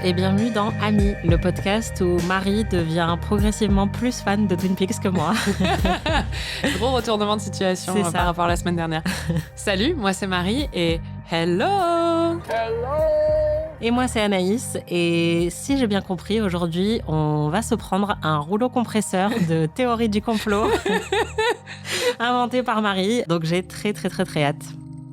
et bienvenue dans Amis, le podcast où Marie devient progressivement plus fan de Twin Peaks que moi. Gros retournement de situation par rapport à la semaine dernière. Salut, moi c'est Marie et hello. Et moi c'est Anaïs et si j'ai bien compris, aujourd'hui on va se prendre un rouleau compresseur de théorie du complot inventé par Marie, donc j'ai très hâte.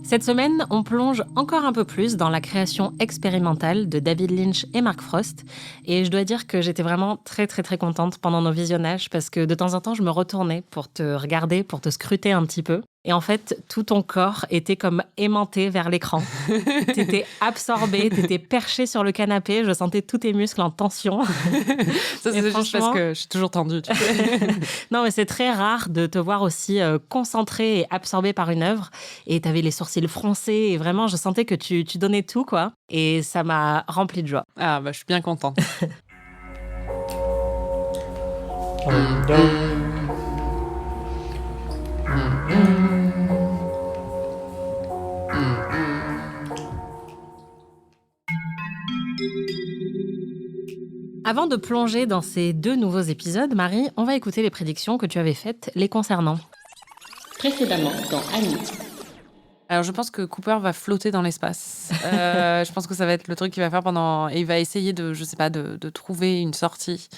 Cette semaine, on plonge encore un peu plus dans la création expérimentale de David Lynch et Mark Frost. Et je dois dire que j'étais vraiment très contente pendant nos visionnages parce que de temps en temps, je me retournais pour te regarder, pour te scruter un petit peu. Et en fait, tout ton corps était comme aimanté vers l'écran. T'étais absorbé, t'étais perché sur le canapé, je sentais tous tes muscles en tension. Ça, c'est juste parce que je suis toujours tendue. Tu sais. Non, mais c'est très rare de te voir aussi concentré et absorbé par une œuvre. Et t'avais les sourcils froncés et vraiment, je sentais que tu donnais tout, quoi. Et ça m'a rempli de joie. Ah, bah, je suis bien contente. Avant de plonger dans ces 2 nouveaux épisodes, Marie, on va écouter les prédictions que tu avais faites les concernant. Précédemment dans Amis. Alors, je pense que Cooper va flotter dans l'espace. Je pense que ça va être le truc qu'il va faire pendant... Et il va essayer de trouver une sortie.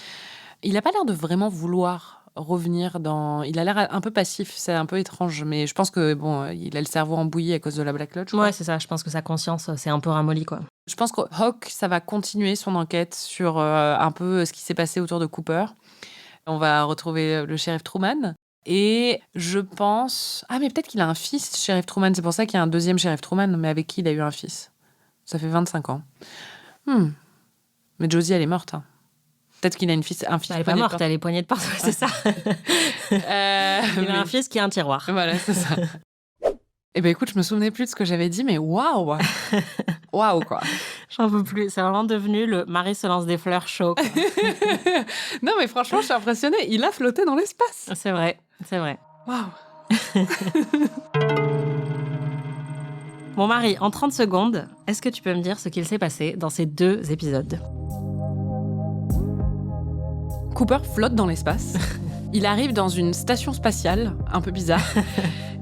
Il n'a pas l'air de vraiment vouloir revenir dans... Il a l'air un peu passif, c'est un peu étrange. Mais je pense que, il a le cerveau embouilli à cause de la Black Lodge. Ouais, c'est ça. Je pense que sa conscience, c'est un peu ramolli, quoi. Je pense que Hawk, ça va continuer son enquête sur un peu ce qui s'est passé autour de Cooper. On va retrouver le shérif Truman. Et je pense... Ah, mais peut-être qu'il a un fils, shérif Truman. C'est pour ça qu'il y a un deuxième shérif Truman, mais avec qui il a eu un fils. Ça fait 25 ans. Mais Josie, elle est morte. Hein. Peut-être qu'il a un fils. Elle n'est pas morte, elle est poignée de porte, c'est ça. Il a un fils qui a un tiroir. Voilà, c'est ça. Eh ben écoute, je me souvenais plus de ce que j'avais dit, mais waouh! Waouh, quoi! J'en peux plus. C'est vraiment devenu le Marie se lance des fleurs chaud. Non, mais franchement, je suis impressionnée. Il a flotté dans l'espace. C'est vrai. Waouh! Bon, Marie, en 30 secondes, est-ce que tu peux me dire ce qu'il s'est passé dans ces 2 épisodes? Cooper flotte dans l'espace. Il arrive dans une station spatiale un peu bizarre.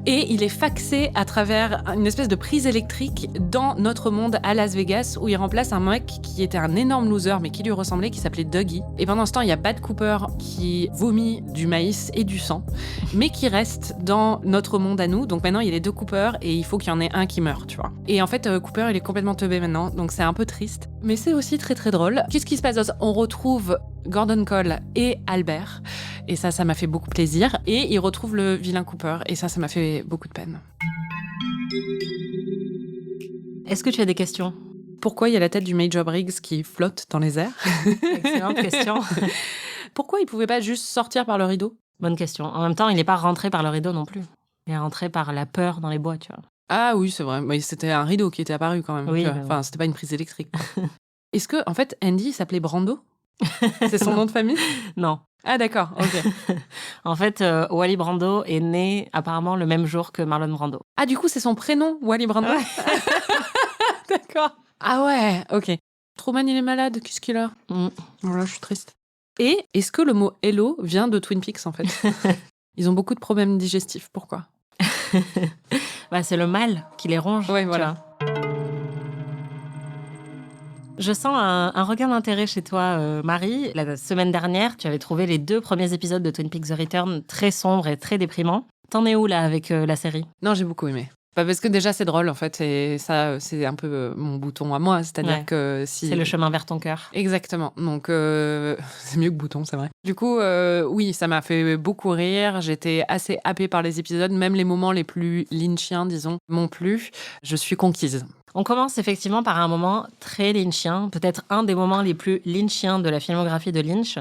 Et il est faxé à travers une espèce de prise électrique dans notre monde à Las Vegas où il remplace un mec qui était un énorme loser mais qui lui ressemblait, qui s'appelait Dougie. Et pendant ce temps, il y a Bad Cooper qui vomit du maïs et du sang, mais qui reste dans notre monde à nous. Donc maintenant, il y a les 2 Cooper et il faut qu'il y en ait un qui meurt, tu vois. Et en fait, Cooper, il est complètement teubé maintenant, donc c'est un peu triste. Mais c'est aussi très drôle. Qu'est-ce qui se passe? On retrouve Gordon Cole et Albert. Et ça m'a fait beaucoup plaisir. Et il retrouve le vilain Cooper. Et ça m'a fait beaucoup de peine. Est-ce que tu as des questions? Pourquoi il y a la tête du Major Briggs qui flotte dans les airs? Excellente question. Pourquoi il pouvait pas juste sortir par le rideau? Bonne question. En même temps, il n'est pas rentré par le rideau non plus. Il est rentré par la peur dans les bois, tu vois. Ah oui, c'est vrai. Mais c'était un rideau qui était apparu quand même. Oui, enfin, c'était pas une prise électrique. Est-ce que, en fait, Andy s'appelait Brando? C'est son nom de famille? Non. Ah d'accord, ok. En fait, Wally Brando est né apparemment le même jour que Marlon Brando. Ah du coup, c'est son prénom, Wally Brando? Ouais. D'accord. Ah ouais, ok. Truman, il est malade, qu'est-ce qu'il a? Voilà, je suis triste. Et est-ce que le mot « hello » vient de Twin Peaks, en fait? Ils ont beaucoup de problèmes digestifs, pourquoi? C'est le mal qui les ronge. Ouais, voilà. Je sens un regain d'intérêt chez toi, Marie. La semaine dernière, tu avais trouvé les 2 premiers épisodes de Twin Peaks The Return très sombres et très déprimants. T'en es où, là, avec la série? Non, j'ai beaucoup aimé. Parce que déjà, c'est drôle, en fait. Et ça, c'est un peu mon bouton à moi. C'est-à-dire que si... C'est le chemin vers ton cœur. Exactement. Donc, c'est mieux que bouton, c'est vrai. Du coup, oui, ça m'a fait beaucoup rire. J'étais assez happée par les épisodes. Même les moments les plus lynchiens, disons, m'ont plu. Je suis conquise. On commence effectivement par un moment très lynchien, peut-être un des moments les plus lynchiens de la filmographie de Lynch.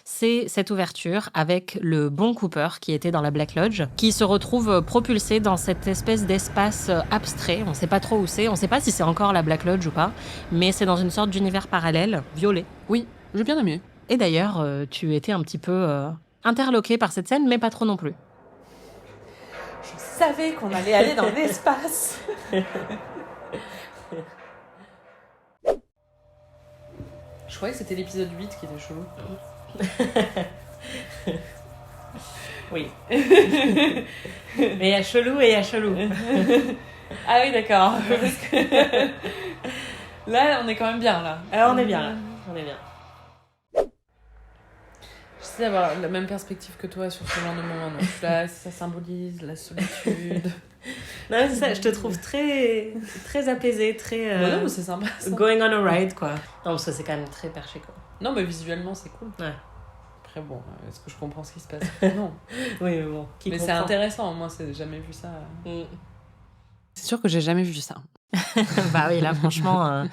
C'est cette ouverture avec le bon Cooper qui était dans la Black Lodge, qui se retrouve propulsé dans cette espèce d'espace abstrait. On ne sait pas trop où c'est, on ne sait pas si c'est encore la Black Lodge ou pas, mais c'est dans une sorte d'univers parallèle, violet. Oui, j'ai bien aimé. Et d'ailleurs, tu étais un petit peu interloqué par cette scène, mais pas trop non plus. Je savais qu'on allait aller dans l'espace. croyais que c'était l'épisode 8 qui était chelou. Oui. Mais il y a chelou et il y a chelou. Ah oui, d'accord. Parce que là, on est quand même bien, là. Alors, on est bien, là. On est bien. J'essaie d'avoir la même perspective que toi sur ce genre de moment. Donc, je suis là, ça symbolise la solitude. Non, c'est ça, je te trouve très, très apaisée, très... non, mais c'est sympa, ça. Going on a ride, quoi. Non, parce que c'est quand même très perché, quoi. Non, mais visuellement, c'est cool. Ouais. Après, bon, est-ce que je comprends ce qui se passe? Non. Oui, mais bon. Mais c'est intéressant, moi, j'ai jamais vu ça. C'est sûr que j'ai jamais vu ça. Bah oui, là, franchement,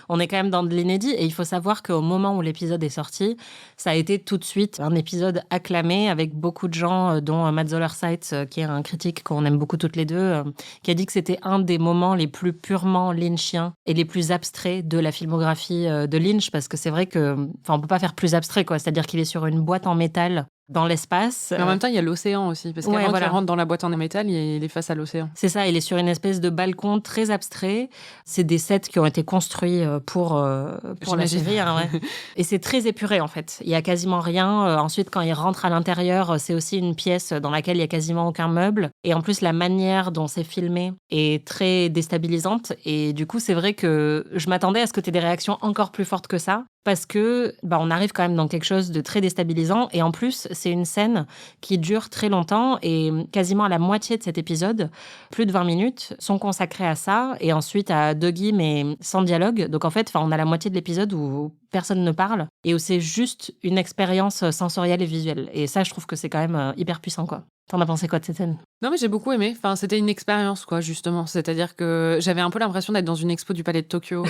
on est quand même dans de l'inédit. Et il faut savoir qu'au moment où l'épisode est sorti, ça a été tout de suite un épisode acclamé avec beaucoup de gens, dont Matt Zoller-Seitz, qui est un critique qu'on aime beaucoup toutes les deux, qui a dit que c'était un des moments les plus purement lynchiens et les plus abstraits de la filmographie de Lynch, parce que c'est vrai que, enfin, on peut pas faire plus abstrait, quoi. C'est-à-dire qu'il est sur une boîte en métal dans l'espace. Mais en même temps, il y a l'océan aussi, parce qu'avant qu'il rentre dans la boîte en métal, il est face à l'océan. C'est ça, il est sur une espèce de balcon très abstrait. C'est des sets qui ont été construits pour la série. Hein, ouais. Et c'est très épuré, en fait. Il y a quasiment rien. Ensuite, quand il rentre à l'intérieur, c'est aussi une pièce dans laquelle il y a quasiment aucun meuble. Et en plus, la manière dont c'est filmé est très déstabilisante. Et du coup, c'est vrai que je m'attendais à ce que tu aies des réactions encore plus fortes que ça. Parce que on arrive quand même dans quelque chose de très déstabilisant. Et en plus, c'est une scène qui dure très longtemps. Et quasiment à la moitié de cet épisode, plus de 20 minutes, sont consacrées à ça. Et ensuite à Dougie, mais sans dialogue. Donc en fait, on a la moitié de l'épisode où personne ne parle. Et où c'est juste une expérience sensorielle et visuelle. Et ça, je trouve que c'est quand même hyper puissant, quoi. T'en as pensé quoi de cette scène? Non, mais j'ai beaucoup aimé. Enfin, c'était une expérience, quoi, justement. C'est-à-dire que j'avais un peu l'impression d'être dans une expo du Palais de Tokyo.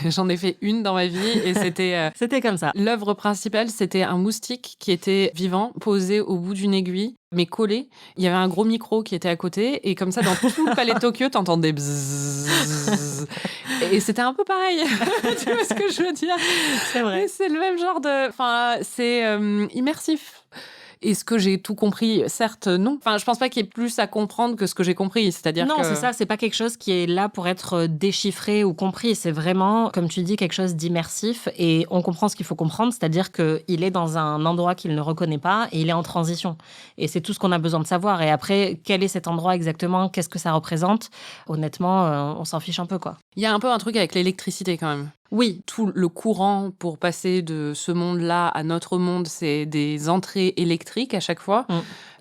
J'en ai fait une dans ma vie et c'était... C'était comme ça. L'œuvre principale, c'était un moustique qui était vivant, posé au bout d'une aiguille, mais collé. Il y avait un gros micro qui était à côté et comme ça, dans tout le Palais de Tokyo, t'entendais bzzz. Et c'était un peu pareil. Tu vois ce que je veux dire? C'est vrai. C'est le même genre de... Enfin, c'est immersif. Est-ce que j'ai tout compris? Certes, non. Enfin, je pense pas qu'il y ait plus à comprendre que ce que j'ai compris. C'est-à-dire non, que... c'est ça. C'est pas quelque chose qui est là pour être déchiffré ou compris. C'est vraiment, comme tu dis, quelque chose d'immersif. Et on comprend ce qu'il faut comprendre. C'est-à-dire qu'il est dans un endroit qu'il ne reconnaît pas et il est en transition. Et c'est tout ce qu'on a besoin de savoir. Et après, quel est cet endroit exactement? Qu'est-ce que ça représente? Honnêtement, on s'en fiche un peu, quoi. Il y a un peu un truc avec l'électricité, quand même. Oui. Tout le courant pour passer de ce monde-là à notre monde, c'est des entrées électriques à chaque fois.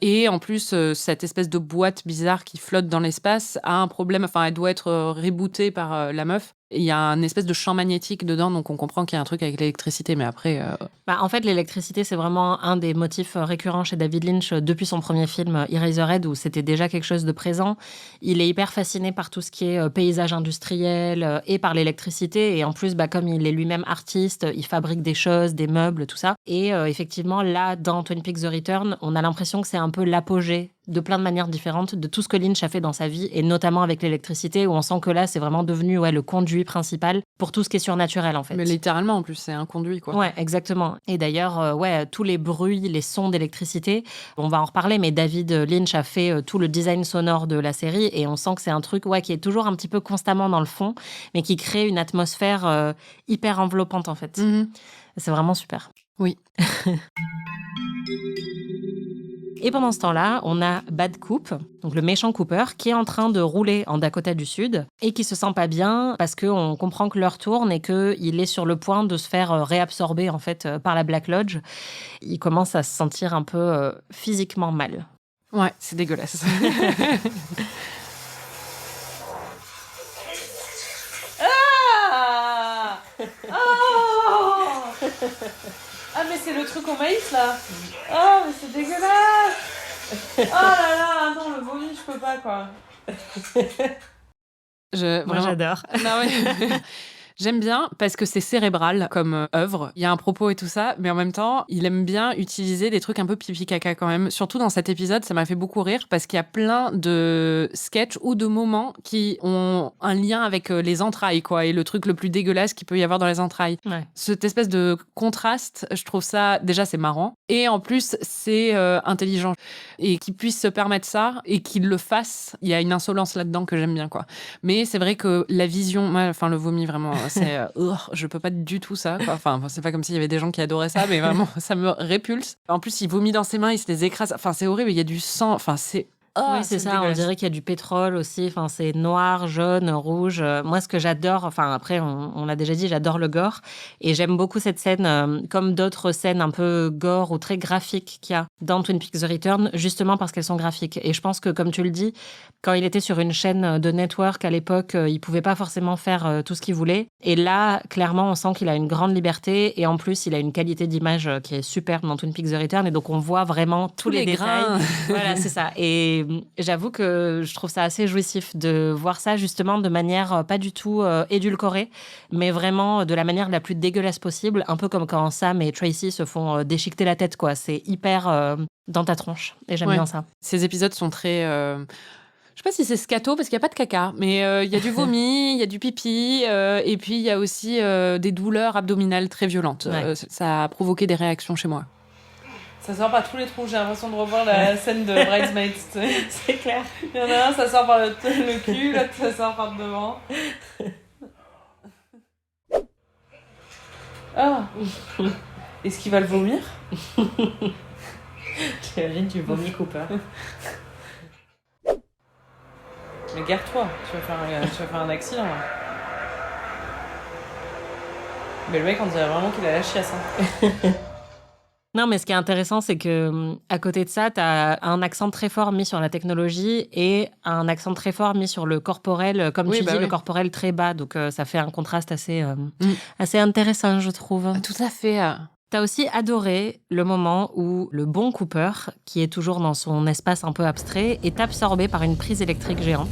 Et en plus, cette espèce de boîte bizarre qui flotte dans l'espace a un problème. Enfin, elle doit être rebootée par la meuf. Il y a un espèce de champ magnétique dedans, donc on comprend qu'il y a un truc avec l'électricité. Mais après... En fait, l'électricité, c'est vraiment un des motifs récurrents chez David Lynch depuis son premier film Eraserhead, où c'était déjà quelque chose de présent. Il est hyper fasciné par tout ce qui est paysage industriel et par l'électricité. Et en plus, comme il est lui-même artiste, il fabrique des choses, des meubles, tout ça. Et effectivement, là, dans Twin Peaks The Return, on a l'impression que c'est un peu l'apogée de plein de manières différentes de tout ce que Lynch a fait dans sa vie, et notamment avec l'électricité, où on sent que là, c'est vraiment devenu le conduit principal pour tout ce qui est surnaturel, en fait. Mais littéralement, en plus, c'est un conduit, quoi. Ouais, exactement. Et d'ailleurs, tous les bruits, les sons d'électricité, on va en reparler, mais David Lynch a fait tout le design sonore de la série, et on sent que c'est un truc qui est toujours un petit peu constamment dans le fond, mais qui crée une atmosphère hyper enveloppante, en fait. C'est vraiment super. Oui. Et pendant ce temps-là, on a Bad Coop, donc le méchant Cooper, qui est en train de rouler en Dakota du Sud et qui se sent pas bien parce qu'on comprend que l'heure tourne et qu'il est sur le point de se faire réabsorber en fait par la Black Lodge. Il commence à se sentir un peu physiquement mal. Ouais, c'est dégueulasse. Ah oh ah, mais c'est le truc au maïs, là. Oh, mais c'est dégueulasse. Oh là là, non, le vomi, je peux pas, quoi. Moi, j'adore. Non, mais... J'aime bien parce que c'est cérébral comme œuvre. Il y a un propos et tout ça, mais en même temps, il aime bien utiliser des trucs un peu pipi-caca quand même. Surtout dans cet épisode, ça m'a fait beaucoup rire parce qu'il y a plein de sketchs ou de moments qui ont un lien avec les entrailles, quoi, et le truc le plus dégueulasse qu'il peut y avoir dans les entrailles. Ouais. Cette espèce de contraste, je trouve ça, déjà, c'est marrant. Et en plus, c'est intelligent. Et qu'il puisse se permettre ça et qu'il le fasse, il y a une insolence là-dedans que j'aime bien, quoi. Mais c'est vrai que la vision, le vomi, vraiment... je peux pas du tout ça, quoi. Enfin, c'est pas comme s'il y avait des gens qui adoraient ça, mais vraiment, ça me répulse. En plus, il vomit dans ses mains, il se les écrase. Enfin, c'est horrible, il y a du sang. Enfin, c'est... Oui, c'est ça, on dirait qu'il y a du pétrole aussi, enfin, c'est noir, jaune, rouge. Moi, ce que j'adore, enfin après, on l'a déjà dit, j'adore le gore, et j'aime beaucoup cette scène, comme d'autres scènes un peu gore ou très graphiques qu'il y a dans Twin Peaks The Return, justement parce qu'elles sont graphiques. Et je pense que, comme tu le dis, quand il était sur une chaîne de network à l'époque, il pouvait pas forcément faire tout ce qu'il voulait. Et là, clairement, on sent qu'il a une grande liberté, et en plus, il a une qualité d'image qui est superbe dans Twin Peaks The Return, et donc on voit vraiment tous les détails. grains. Voilà, c'est ça. Et j'avoue que je trouve ça assez jouissif de voir ça justement de manière pas du tout édulcorée, mais vraiment de la manière la plus dégueulasse possible, un peu comme quand Sam et Tracy se font déchiqueter la tête, quoi. C'est hyper dans ta tronche, et j'aime bien ça. Ces épisodes sont très... Je sais pas si c'est scato parce qu'il n'y a pas de caca, mais il y a du vomi, il y a du pipi, et puis il y a aussi des douleurs abdominales très violentes. Ouais. Ça a provoqué des réactions chez moi. Ça sort par tous les trous. J'ai l'impression de revoir la scène de Bridesmaids. Tu sais. C'est clair. Il y en a un, ça sort par le cul, l'autre, ça sort par devant. Ah. Est-ce qu'il va le vomir? J'imagine tu vomis Cooper. Mais garde-toi, tu vas faire un accident. Là. Mais le mec, on dirait vraiment qu'il a la chiasse. Hein. Non, mais ce qui est intéressant, c'est que à côté de ça, tu as un accent très fort mis sur la technologie et un accent très fort mis sur le corporel, comme tu dis, le corporel très bas. Donc, ça fait un contraste assez intéressant, je trouve. Tout à fait. T'as aussi adoré le moment où le bon Cooper, qui est toujours dans son espace un peu abstrait, est absorbé par une prise électrique géante.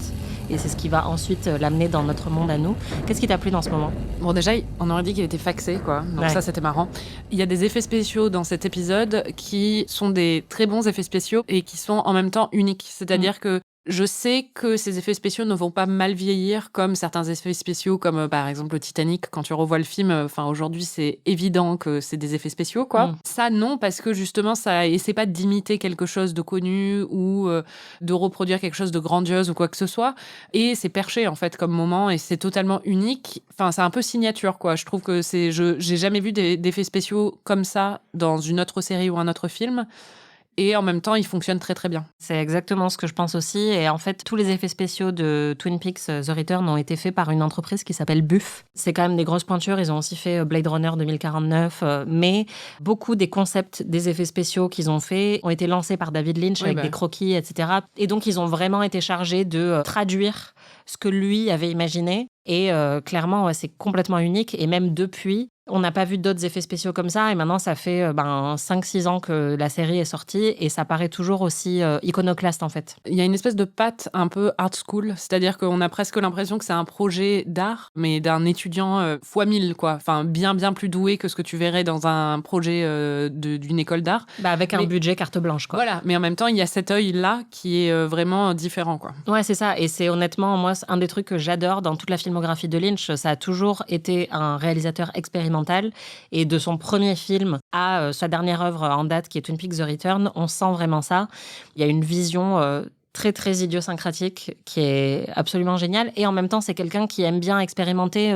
Et c'est ce qui va ensuite l'amener dans notre monde à nous. Qu'est-ce qui t'a plu dans ce moment? Bon, déjà, on aurait dit qu'il était faxé, quoi. Donc ça, c'était marrant. Il y a des effets spéciaux dans cet épisode qui sont des très bons effets spéciaux et qui sont en même temps uniques. C'est-à-dire que je sais que ces effets spéciaux ne vont pas mal vieillir comme certains effets spéciaux, comme par exemple le Titanic. Quand tu revois le film, aujourd'hui, c'est évident que c'est des effets spéciaux, quoi. Ça, non, parce que justement, ça essaie pas d'imiter quelque chose de connu ou de reproduire quelque chose de grandiose ou quoi que ce soit. Et c'est perché, en fait, comme moment, et c'est totalement unique. Enfin, c'est un peu signature, quoi. Je trouve que j'ai jamais vu d'effets spéciaux comme ça dans une autre série ou un autre film. Et en même temps, il fonctionne très très bien. C'est exactement ce que je pense aussi. Et en fait, tous les effets spéciaux de Twin Peaks The Return ont été faits par une entreprise qui s'appelle Buff. C'est quand même des grosses pointures. Ils ont aussi fait Blade Runner 2049. Mais beaucoup des concepts des effets spéciaux qu'ils ont faits ont été lancés par David Lynch avec des croquis, etc. Et donc, ils ont vraiment été chargés de traduire ce que lui avait imaginé. Et clairement, c'est complètement unique. Et même depuis, on n'a pas vu d'autres effets spéciaux comme ça. Et maintenant, ça fait 5-6 ans que la série est sortie. Et ça paraît toujours aussi iconoclaste, en fait. Il y a une espèce de patte un peu art school. C'est-à-dire qu'on a presque l'impression que c'est un projet d'art, mais d'un étudiant fois 1000, quoi. Enfin, bien plus doué que ce que tu verrais dans un projet d'une école d'art. Avec un budget carte blanche, quoi. Voilà. Mais en même temps, il y a cet œil-là qui est vraiment différent, quoi. Ouais, c'est ça. Et c'est honnêtement, moi, un des trucs que j'adore dans toute la filmographie de Lynch. Ça a toujours été un réalisateur expérimental. Et de son premier film à sa dernière œuvre en date, qui est Twin Peaks The Return, on sent vraiment ça. Il y a une vision très, très idiosyncratique qui est absolument géniale. Et en même temps, c'est quelqu'un qui aime bien expérimenter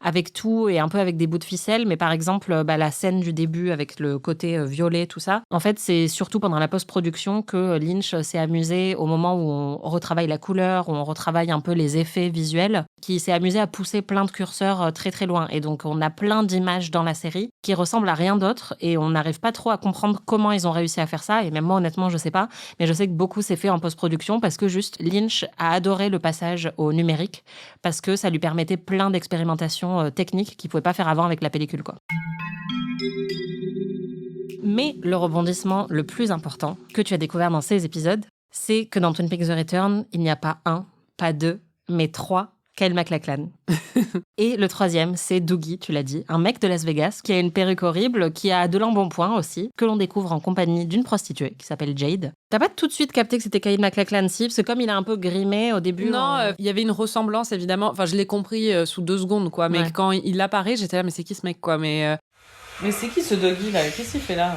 avec tout et un peu avec des bouts de ficelle. Mais par exemple, la scène du début avec le côté violet, tout ça. En fait, c'est surtout pendant la post-production que Lynch s'est amusé au moment où on retravaille la couleur, où on retravaille un peu les effets visuels, qui s'est amusé à pousser plein de curseurs très très loin. Et donc, on a plein d'images dans la série qui ressemblent à rien d'autre et on n'arrive pas trop à comprendre comment ils ont réussi à faire ça. Et même moi, honnêtement, je sais pas. Mais je sais que beaucoup s'est fait en post-production parce que juste Lynch a adoré le passage au numérique parce que ça lui permettait plein d'expérimentations techniques qu'il pouvait pas faire avant avec la pellicule, quoi. Mais le rebondissement le plus important que tu as découvert dans ces épisodes, c'est que dans Twin Peaks The Return, il n'y a pas un, pas deux, mais 3 Kyle MacLachlan. Et le troisième, c'est Doogie, tu l'as dit, un mec de Las Vegas qui a une perruque horrible, qui a de l'embonpoint aussi, que l'on découvre en compagnie d'une prostituée qui s'appelle Jade. T'as pas tout de suite capté que c'était Kyle MacLachlan, si? Parce que comme il a un peu grimé au début... Non, il y avait une ressemblance, évidemment. Enfin, je l'ai compris sous 2 secondes, quoi. Mais quand il apparaît, j'étais là, mais c'est qui ce mec, quoi? Mais c'est qui ce Doogie, là? Qu'est-ce qu'il fait là?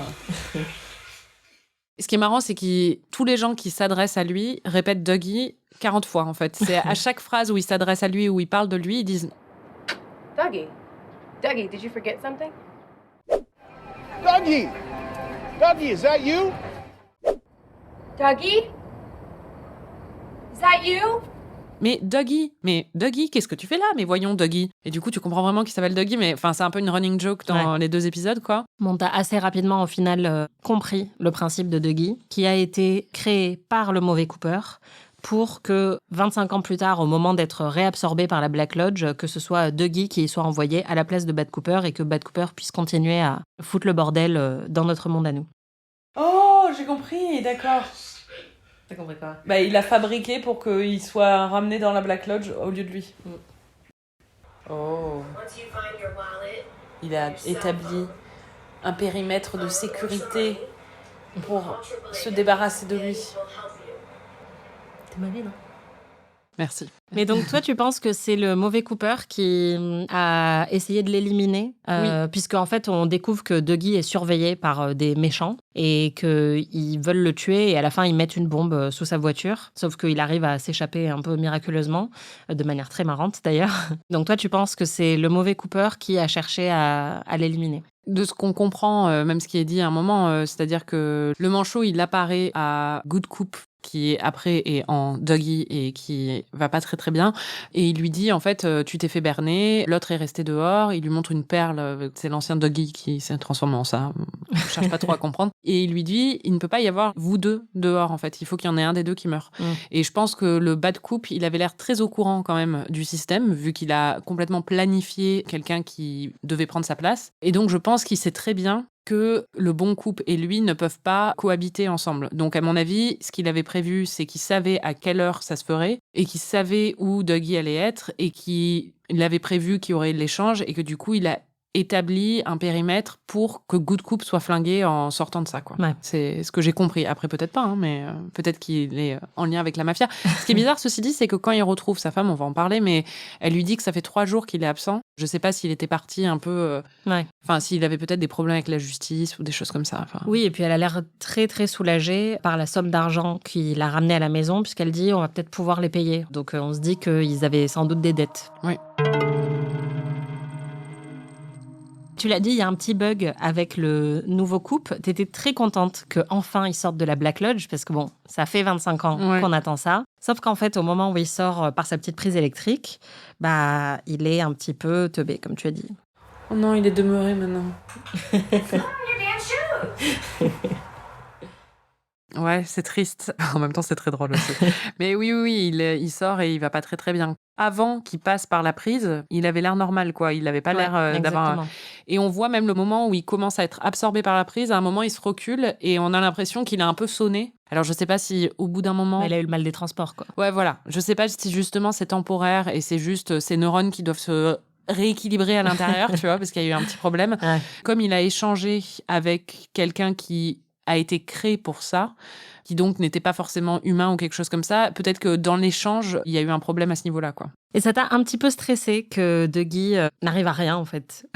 Ce qui est marrant, c'est que tous les gens qui s'adressent à lui répètent Dougie 40 fois, en fait. C'est à chaque phrase où ils s'adressent à lui, où ils parlent de lui, ils disent Dougie, did you forget something? Dougie! Dougie, is that you? Dougie? Is that you? Mais Dougie, qu'est-ce que tu fais là? Mais voyons, Dougie. Et du coup, tu comprends vraiment qu'il s'appelle Dougie, mais enfin, c'est un peu une running joke dans les 2 épisodes, quoi. Bon, t'as assez rapidement, au final, compris le principe de Dougie, qui a été créé par le mauvais Cooper pour que 25 ans plus tard, au moment d'être réabsorbé par la Black Lodge, que ce soit Dougie qui soit envoyé à la place de Bad Cooper et que Bad Cooper puisse continuer à foutre le bordel dans notre monde à nous. Oh, j'ai compris, d'accord. T'as compris quoi? Bah, il a fabriqué pour qu'il soit ramené dans la Black Lodge au lieu de lui. Oh. Il a établi un périmètre de sécurité pour se débarrasser de lui. T'es malade, non? Merci. Mais donc, toi, tu penses que c'est le mauvais Cooper qui a essayé de l'éliminer puisque en fait, on découvre que Dougie est surveillé par des méchants et qu'ils veulent le tuer et à la fin, ils mettent une bombe sous sa voiture. Sauf qu'il arrive à s'échapper un peu miraculeusement, de manière très marrante d'ailleurs. Donc, toi, tu penses que c'est le mauvais Cooper qui a cherché à l'éliminer? De ce qu'on comprend, même ce qui est dit à un moment, c'est-à-dire que le manchot, il apparaît à Good Coop, qui après est en Dougie et qui va pas très très bien, et il lui dit en fait tu t'es fait berner, l'autre est resté dehors, il lui montre une perle, c'est l'ancien Dougie qui s'est transformé en ça, je cherche pas trop à comprendre, et il lui dit il ne peut pas y avoir vous deux dehors en fait, il faut qu'il y en ait un des deux qui meurt. Et je pense que le Bad Coop, il avait l'air très au courant quand même du système, vu qu'il a complètement planifié quelqu'un qui devait prendre sa place, et donc je pense qu'il sait très bien que le bon couple et lui ne peuvent pas cohabiter ensemble. Donc, à mon avis, ce qu'il avait prévu, c'est qu'il savait à quelle heure ça se ferait et qu'il savait où Dougie allait être et qu'il avait prévu qu'il y aurait l'échange et que du coup, il a établi un périmètre pour que Good Coop soit flingué en sortant de ça, quoi. Ouais. C'est ce que j'ai compris. Après, peut-être pas, hein, mais peut-être qu'il est en lien avec la mafia. Ce qui est bizarre, ceci dit, c'est que quand il retrouve sa femme, on va en parler, mais elle lui dit que ça fait 3 jours qu'il est absent. Je sais pas s'il était parti un peu... Enfin, s'il avait peut-être des problèmes avec la justice ou des choses comme ça. Enfin... Oui, et puis elle a l'air très, très soulagée par la somme d'argent qu'il a ramenée à la maison, puisqu'elle dit on va peut-être pouvoir les payer. Donc, on se dit qu'ils avaient sans doute des dettes. Oui. Tu l'as dit, il y a un petit bug avec le nouveau couple. Tu étais très contente qu'enfin il sorte de la Black Lodge, parce que bon, ça fait 25 ans qu'on attend ça. Sauf qu'en fait, au moment où il sort par sa petite prise électrique, bah, il est un petit peu teubé, comme tu as dit. Oh non, il est demeuré maintenant. Ouais, c'est triste. En même temps, c'est très drôle aussi. Mais oui, il sort et il va pas très très bien. Avant qu'il passe par la prise, il avait l'air normal, quoi. Il avait pas l'air d'avoir... Et on voit même le moment où il commence à être absorbé par la prise. À un moment, il se recule et on a l'impression qu'il a un peu sonné. Alors, je sais pas si au bout d'un moment... Il a eu le mal des transports, quoi. Ouais, voilà. Je sais pas si justement c'est temporaire et c'est juste ces neurones qui doivent se rééquilibrer à l'intérieur, tu vois, parce qu'il y a eu un petit problème. Ouais. Comme il a échangé avec quelqu'un qui a été créé pour ça, qui donc n'était pas forcément humain ou quelque chose comme ça, peut-être que dans l'échange, il y a eu un problème à ce niveau-là, quoi. Et ça t'a un petit peu stressé que Dougie n'arrive à rien, en fait.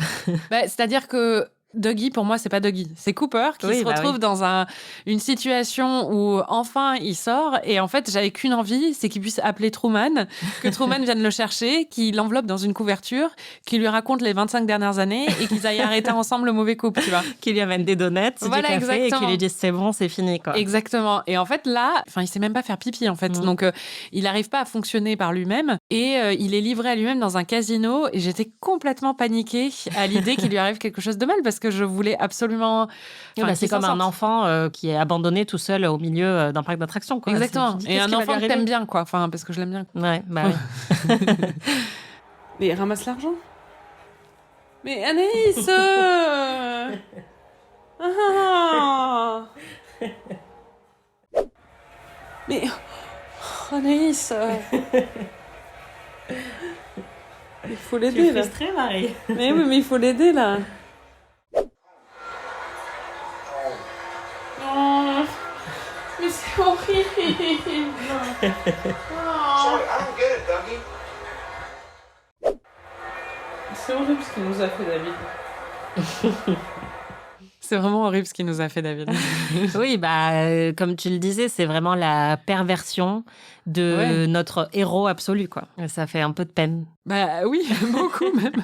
C'est-à-dire que Dougie, pour moi, c'est pas Dougie. C'est Cooper qui se retrouve dans une situation où enfin il sort et en fait, j'avais qu'une envie, c'est qu'il puisse appeler Truman, que Truman vienne le chercher, qu'il l'enveloppe dans une couverture, qu'il lui raconte les 25 dernières années et qu'ils aillent arrêter ensemble le mauvais couple, tu vois. Qu'il lui amène des donuts, du café exactement. Et qu'il lui dise c'est bon, c'est fini, quoi. Exactement. Et en fait, là, il sait même pas faire pipi, en fait. Donc, il n'arrive pas à fonctionner par lui-même et il est livré à lui-même dans un casino et j'étais complètement paniquée à l'idée qu'il lui arrive quelque chose de mal parce que je voulais absolument... c'est comme un enfant qui est abandonné tout seul au milieu d'un parc d'attractions, quoi. Exactement. Et un enfant que t'aimes bien, quoi. Enfin, parce que je l'aime bien. Ouais, bah oui. Mais ramasse l'argent. Mais Anaïs Mais Anaïs il faut l'aider, là. Tu es frustrée, Marie. Mais oui, mais il faut l'aider, là. Oh, mais c'est horrible. Sorry, I don't get it, Dougie. C'est horrible ce qu'il nous a fait, David. C'est vraiment horrible ce qu'il nous a fait, David. Oui, comme tu le disais, c'est vraiment la perversion de notre héros absolu, quoi. Ça fait un peu de peine. Bah oui, beaucoup même.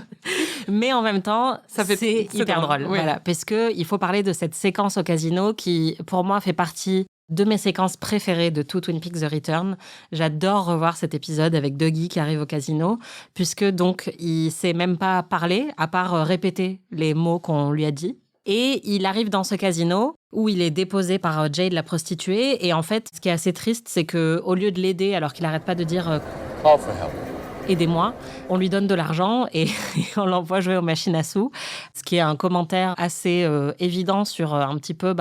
Mais en même temps, c'est hyper drôle. Oui. Voilà, parce qu'il faut parler de cette séquence au casino qui, pour moi, fait partie de mes séquences préférées de tout Twin Peaks The Return. J'adore revoir cet épisode avec Dougie qui arrive au casino, puisque donc il sait même pas parler, à part répéter les mots qu'on lui a dit. Et il arrive dans ce casino où il est déposé par Jade, la prostituée. Et en fait, ce qui est assez triste, c'est qu'au lieu de l'aider, alors qu'il n'arrête pas de dire Call for help. aidez-moi, on lui donne de l'argent et on l'envoie jouer aux machines à sous, ce qui est un commentaire assez évident sur un petit peu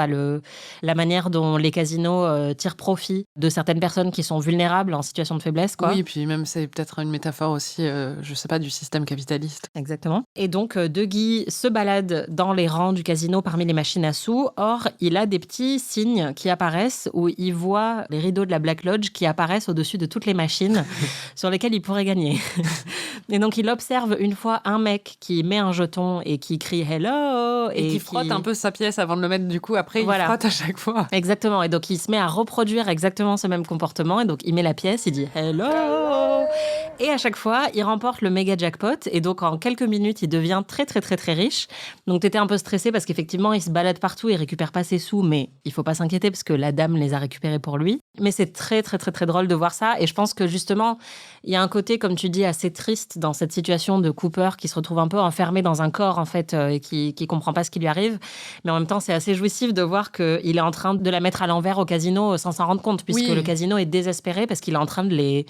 la manière dont les casinos tirent profit de certaines personnes qui sont vulnérables en situation de faiblesse, quoi. Oui, puis même c'est peut-être une métaphore aussi, je sais pas, du système capitaliste. Exactement. Et donc, Dougie se balade dans les rangs du casino parmi les machines à sous. Or, il a des petits signes qui apparaissent où il voit les rideaux de la Black Lodge qui apparaissent au-dessus de toutes les machines sur lesquelles il pourrait gagner. Et donc, il observe une fois un mec qui met un jeton et qui crie « Hello !» Et qui frotte un peu sa pièce avant de le mettre, du coup, après, Voilà. il frotte à chaque fois. Exactement. Et donc, il se met à reproduire exactement ce même comportement. Et donc, il met la pièce, il dit « Hello !» Et à chaque fois, il remporte le méga jackpot. Et donc, en quelques minutes, il devient très, très, très, très riche. Donc, t'étais un peu stressé parce qu'effectivement, il se balade partout, il récupère pas ses sous, mais il faut pas s'inquiéter parce que la dame les a récupérés pour lui. Mais c'est très, très, très, très drôle de voir ça. Et je pense que justement, il y a un côté, comme tu dis, assez triste dans cette situation de Cooper qui se retrouve un peu enfermé dans un corps, en fait, et qui comprend pas ce qui lui arrive. Mais en même temps, c'est assez jouissif de voir qu'il est en train de la mettre à l'envers au casino sans s'en rendre compte, puisque le casino est désespéré parce qu'il est en train de les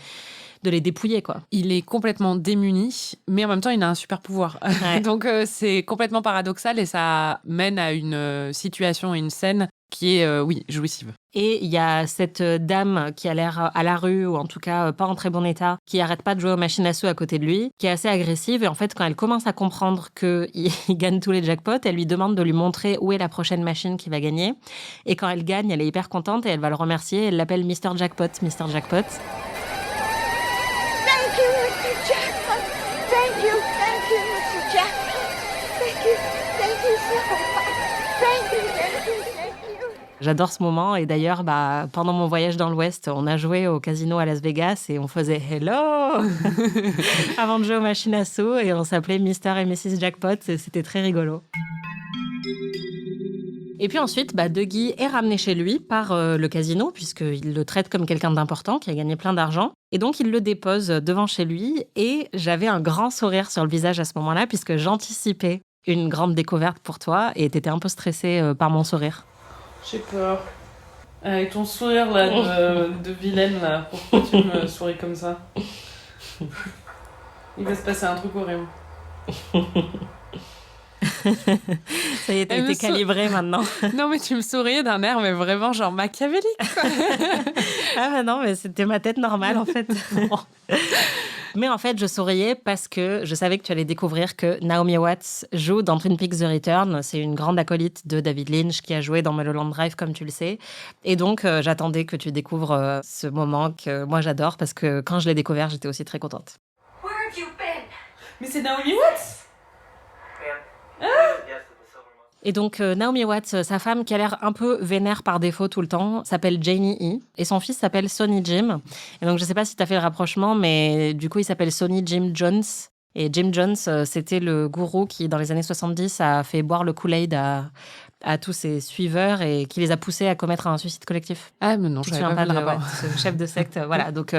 dépouiller, quoi. Il est complètement démuni, mais en même temps, il a un super pouvoir. Ouais. Donc, c'est complètement paradoxal et ça mène à une situation et une scène qui est, jouissive. Et il y a cette dame qui a l'air à la rue, ou en tout cas pas en très bon état, qui arrête pas de jouer aux machines à sous à côté de lui, qui est assez agressive. Et en fait, quand elle commence à comprendre qu'il gagne tous les jackpots, elle lui demande de lui montrer où est la prochaine machine qu'il va gagner. Et quand elle gagne, elle est hyper contente et elle va le remercier. Elle l'appelle Mr. Jackpot, Mr. Jackpot. Thank you, Mr. Jackpot. Thank you, Mr. Jackpot. Thank you so much. Thank you. J'adore ce moment et d'ailleurs, pendant mon voyage dans l'Ouest, on a joué au casino à Las Vegas et on faisait « Hello !» avant de jouer aux machines à sous et on s'appelait Mr. et Mrs. Jackpot et c'était très rigolo. Et puis ensuite, Dougie est ramené chez lui par le casino puisqu'il le traite comme quelqu'un d'important qui a gagné plein d'argent. Et donc, il le dépose devant chez lui et j'avais un grand sourire sur le visage à ce moment-là puisque j'anticipais une grande découverte pour toi et t'étais un peu stressée par mon sourire. J'ai peur. Avec ton sourire là, de vilaine, là, pourquoi tu me souris comme ça? Il va se passer un truc horrible. Ça y est, t'as été calibrée maintenant. Non, mais tu me souriais d'un air, mais vraiment genre machiavélique, quoi. Ah non, mais c'était ma tête normale, en fait. Mais en fait, je souriais parce que je savais que tu allais découvrir que Naomi Watts joue dans Twin Peaks The Return. C'est une grande acolyte de David Lynch qui a joué dans Mulholland Drive, comme tu le sais. Et donc, j'attendais que tu découvres ce moment que moi, j'adore parce que quand je l'ai découvert, j'étais aussi très contente. Where have you been? Mais c'est Naomi Watts! Et donc, Naomi Watts, sa femme qui a l'air un peu vénère par défaut tout le temps, s'appelle Janie E. Et son fils s'appelle Sonny Jim. Et donc, je sais pas si tu as fait le rapprochement, mais du coup, il s'appelle Sonny Jim Jones. Et Jim Jones, c'était le gourou qui, dans les années 70, a fait boire le Kool-Aid à tous ses suiveurs et qui les a poussés à commettre un suicide collectif. Ah, mais non, je savais pas le rapport. Ce chef de secte. Voilà, donc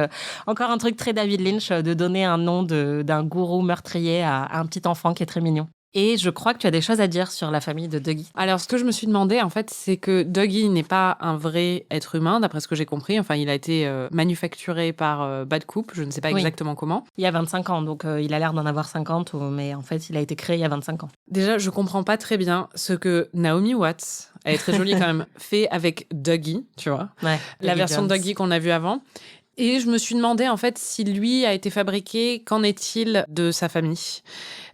encore un truc très David Lynch de donner un nom d'un gourou meurtrier à un petit enfant qui est très mignon. Et je crois que tu as des choses à dire sur la famille de Dougie. Alors, ce que je me suis demandé, en fait, c'est que Dougie n'est pas un vrai être humain, d'après ce que j'ai compris. Enfin, il a été manufacturé par Bad Coop, je ne sais pas exactement comment. Il y a 25 ans, donc il a l'air d'en avoir 50, mais en fait, il a été créé il y a 25 ans. Déjà, je comprends pas très bien ce que Naomi Watts, elle est très jolie quand même, fait avec Dougie, tu vois. Ouais, la version de Dougie qu'on a vue avant. Et je me suis demandé, en fait, si lui a été fabriqué, qu'en est-il de sa famille ?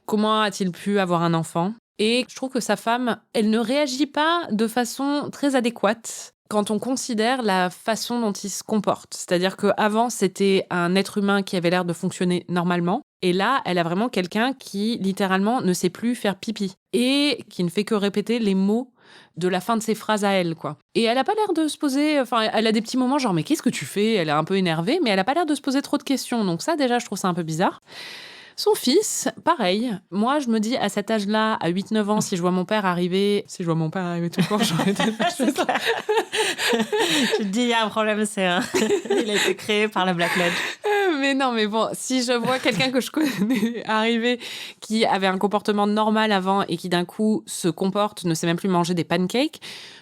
Comment a-t-il pu avoir un enfant ? Et je trouve que sa femme, elle ne réagit pas de façon très adéquate quand on considère la façon dont il se comporte. C'est-à-dire qu'avant, c'était un être humain qui avait l'air de fonctionner normalement. Et là, elle a vraiment quelqu'un qui, littéralement, ne sait plus faire pipi. Et qui ne fait que répéter les mots de la fin de ses phrases à elle, quoi. Et elle a pas l'air de se poser... Enfin, elle a des petits moments genre, mais qu'est-ce que tu fais ? Elle est un peu énervée, mais elle a pas l'air de se poser trop de questions. Donc ça, déjà, je trouve ça un peu bizarre. Son fils, pareil. Moi, je me dis, à cet âge-là, à 8-9 ans, si je vois mon père arriver... Si je vois mon père arriver tout court, j'aurais été... Tu te dis, il y a un problème, il a été créé par la Black Lodge. Mais non, mais bon, si je vois quelqu'un que je connais arriver, qui avait un comportement normal avant et qui d'un coup se comporte, ne sait même plus manger des pancakes,